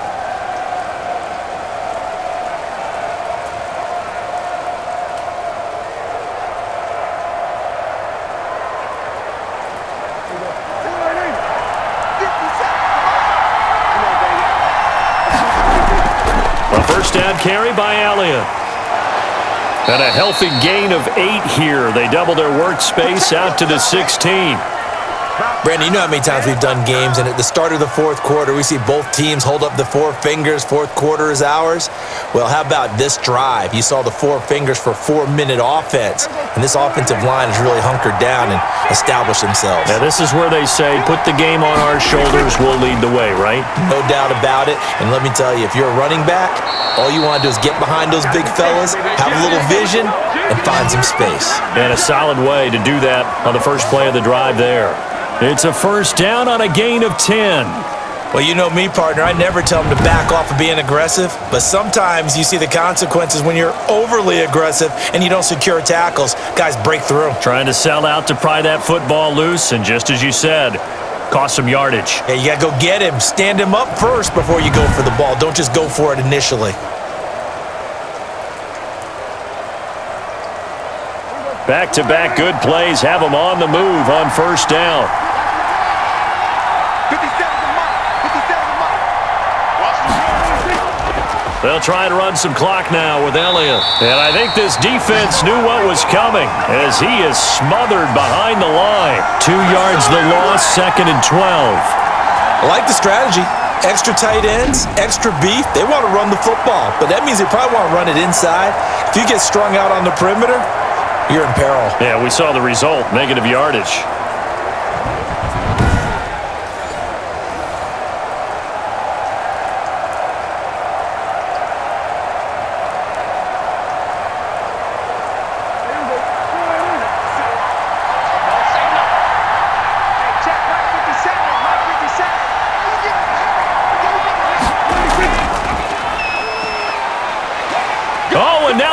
Down carry by Elliott. And a healthy gain of 8 here. They double their workspace out to the 16. Brandon, you know how many times we've done games, and at the start of the fourth quarter, we see both teams hold up the 4 fingers, fourth quarter is ours. Well, how about this drive? You saw the 4 fingers for 4-minute offense, and this offensive line has really hunkered down and established themselves. Now, this is where they say, put the game on our shoulders, we'll lead the way, right? No doubt about it, and let me tell you, if you're a running back, all you want to do is get behind those big fellas, have a little vision, and find some space. And a solid way to do that on the first play of the drive there. It's a 1st down on a gain of 10. Well, you know me, partner. I never tell them to back off of being aggressive, but sometimes you see the consequences when you're overly aggressive and you don't secure tackles. Guys break through. Trying to sell out to pry that football loose, and just as you said, cost some yardage. Yeah, you got to go get him. Stand him up first before you go for the ball. Don't just go for it initially. Back-to-back good plays have them on the move on 1st down. 57 mark. They'll try and run some clock now with Elliott. And I think this defense knew what was coming as he is smothered behind the line. 2 yards the loss, 2nd and 12. I like the strategy. Extra tight ends, extra beef. They want to run the football, but that means they probably want to run it inside. If you get strung out on the perimeter, you're in peril. Yeah, we saw the result, negative yardage.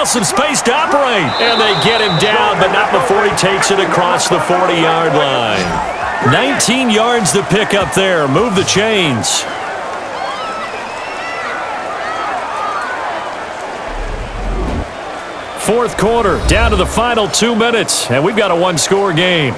still some space to operate. And they get him down, but not before he takes it across the 40-yard line. 19 yards to pick up there. Move the chains. Fourth quarter, down to the final 2 minutes, and we've got a one-score game.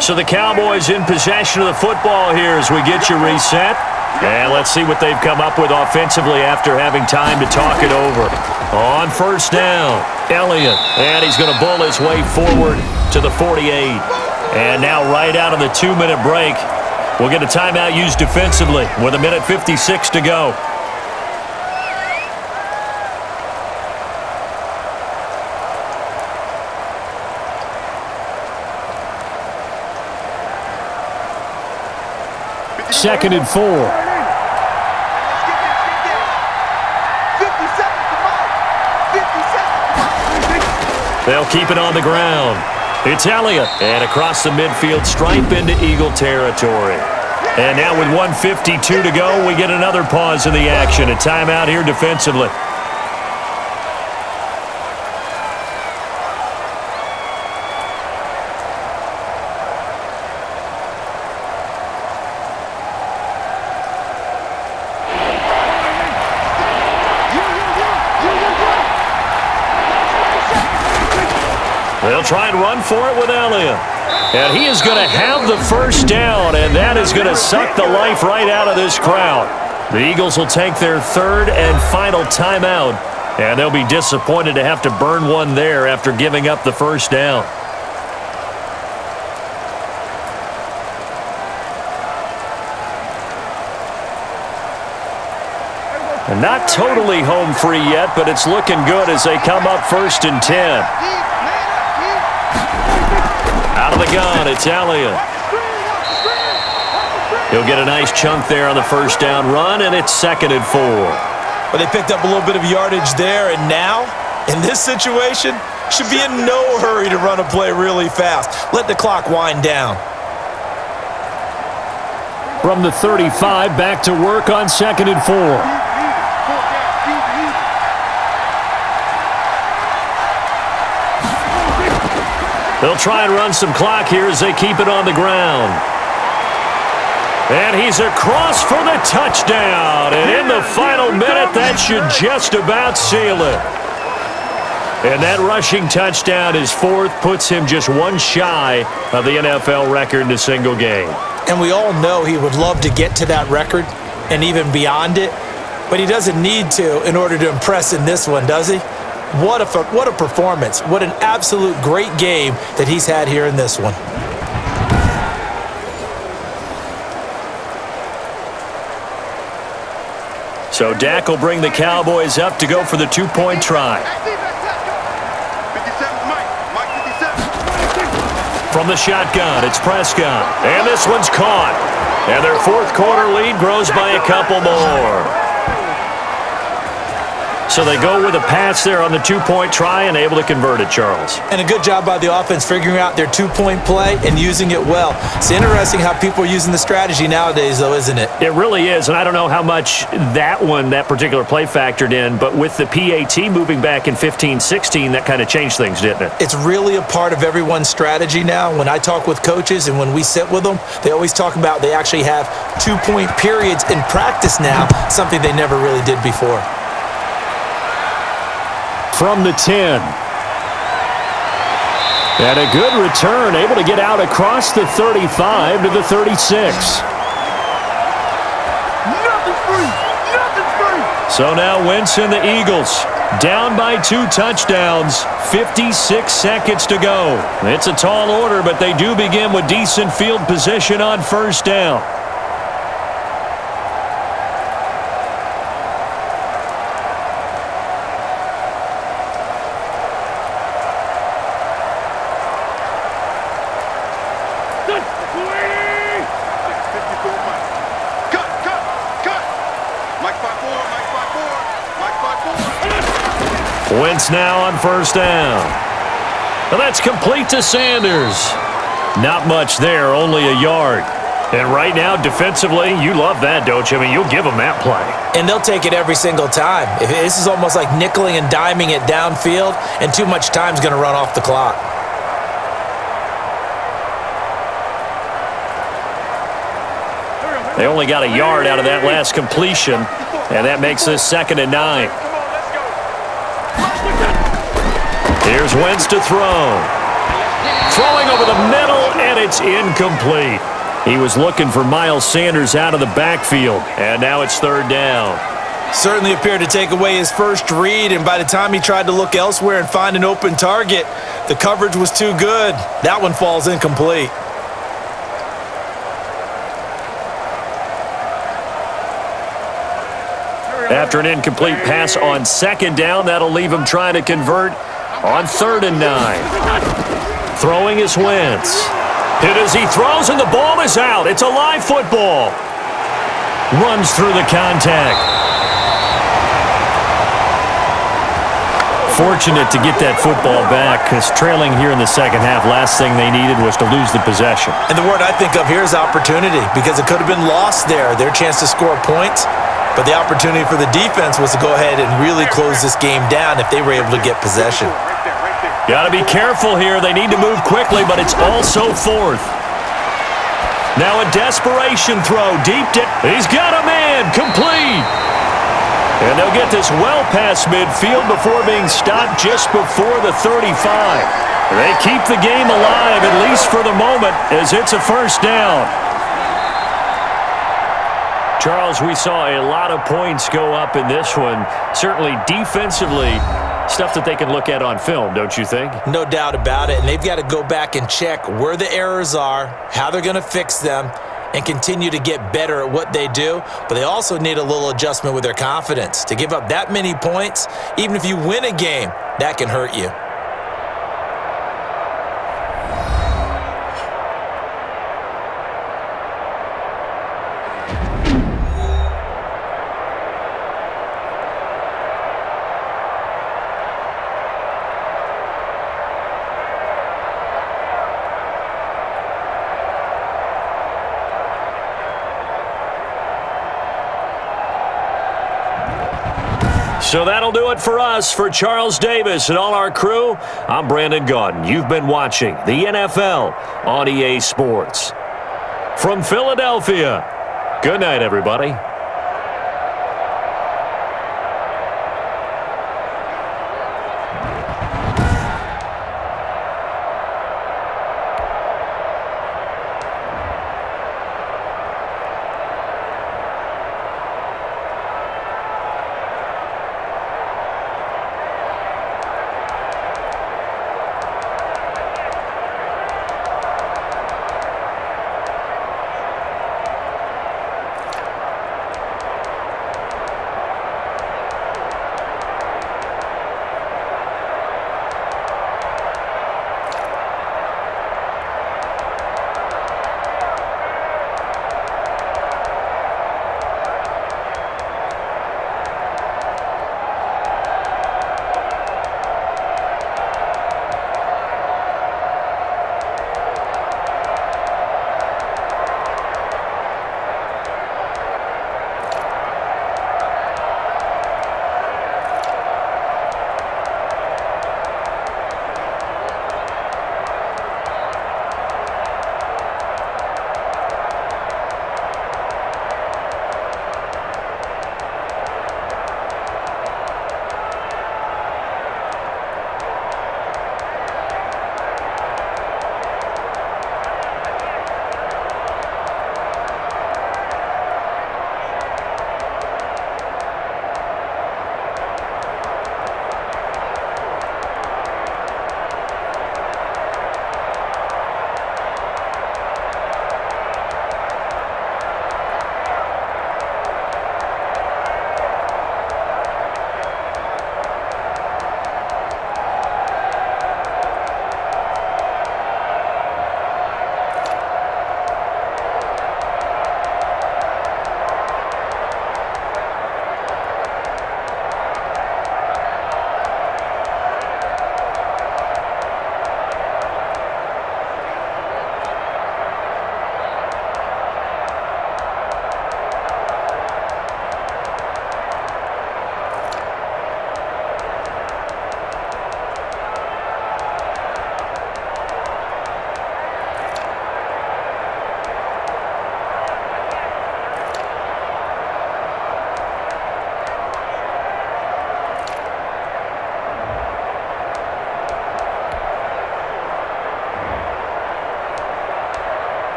So the Cowboys in possession of the football here as we get you reset. And let's see what they've come up with offensively after having time to talk it over. On first down, Elliott. And he's going to bull his way forward to the 48. And now right out of the 2-minute break, we'll get a timeout used defensively with 1:56 to go. Second and 4. They'll keep it on the ground. It's Elliott. And across the midfield stripe into Eagle territory. And now with 1:52 to go, we get another pause in the action. A timeout here defensively. They'll try and run for it with Elliott. And he is going to have the first down, and that is going to suck the life right out of this crowd. The Eagles will take their third and final timeout, and they'll be disappointed to have to burn one there after giving up the first down. And not totally home free yet, but it's looking good as they come up 1st and 10. Out of the gun, it's Elliott. He'll get a nice chunk there on the first down run, and it's 2nd and 4. Well, they picked up a little bit of yardage there, and now, in this situation, should be in no hurry to run a play really fast. Let the clock wind down. From the 35, back to work on 2nd and 4. They'll try and run some clock here as they keep it on the ground. And he's across for the touchdown. And in the final minute, that should just about seal it. And that rushing touchdown, his 4th, puts him just one shy of the NFL record in a single game. And we all know he would love to get to that record and even beyond it. But he doesn't need to in order to impress in this one, does he? What a performance. What an absolute great game that he's had here in this one. So Dak will bring the Cowboys up to go for the 2-point try. From the shotgun, it's Prescott. And this one's caught. And their 4th quarter lead grows by a couple more. So they go with a pass there on the 2-point try and able to convert it, Charles. And a good job by the offense figuring out their 2-point play and using it well. It's interesting how people are using the strategy nowadays, though, isn't it? It really is, and I don't know how much that particular play factored in, but with the PAT moving back in 15-16, that kind of changed things, didn't it? It's really a part of everyone's strategy now. When I talk with coaches and when we sit with them, they always talk about they actually have 2-point periods in practice now, something they never really did before. From the 10. And a good return, able to get out across the 35 to the 36. Nothing's free. Nothing's free. So now Wentz and the Eagles down by 2 touchdowns, 56 seconds to go. It's a tall order, but they do begin with decent field position on first down. Cut. Mike 5-4. Wentz now on first down. And that's complete to Sanders. Not much there, only a yard. And right now, defensively, you love that, don't you? I mean, you'll give them that play. And they'll take it every single time. This is almost like nickeling and diming it downfield, and too much time's going to run off the clock. They only got a yard out of that last completion, and that makes this 2nd and 9. Here's Wentz to throw. Throwing over the middle, and it's incomplete. He was looking for Miles Sanders out of the backfield, and now it's 3rd down. Certainly appeared to take away his first read, and by the time he tried to look elsewhere and find an open target, the coverage was too good. That one falls incomplete. After an incomplete pass on 2nd down, that'll leave him trying to convert on 3rd and 9. Throwing is Wentz. Hit as he throws, and the ball is out. It's a live football. Runs through the contact. Fortunate to get that football back, because trailing here in the second half, last thing they needed was to lose the possession. And the word I think of here is opportunity, because it could have been lost there, their chance to score points. But the opportunity for the defense was to go ahead and really close this game down if they were able to get possession. Got to be careful here. They need to move quickly, but it's also 4th. Now a desperation throw deep down. He's got a man complete. And they'll get this well past midfield before being stopped just before the 35. They keep the game alive, at least for the moment, as it's a 1st down. Charles, we saw a lot of points go up in this one. Certainly defensively, stuff that they can look at on film, don't you think? No doubt about it. And they've got to go back and check where the errors are, how they're going to fix them, and continue to get better at what they do. But they also need a little adjustment with their confidence. To give up that many points, even if you win a game, that can hurt you. So that'll do it for us. For Charles Davis and all our crew, I'm Brandon Gaudin. You've been watching the NFL on EA Sports. From Philadelphia, good night, everybody.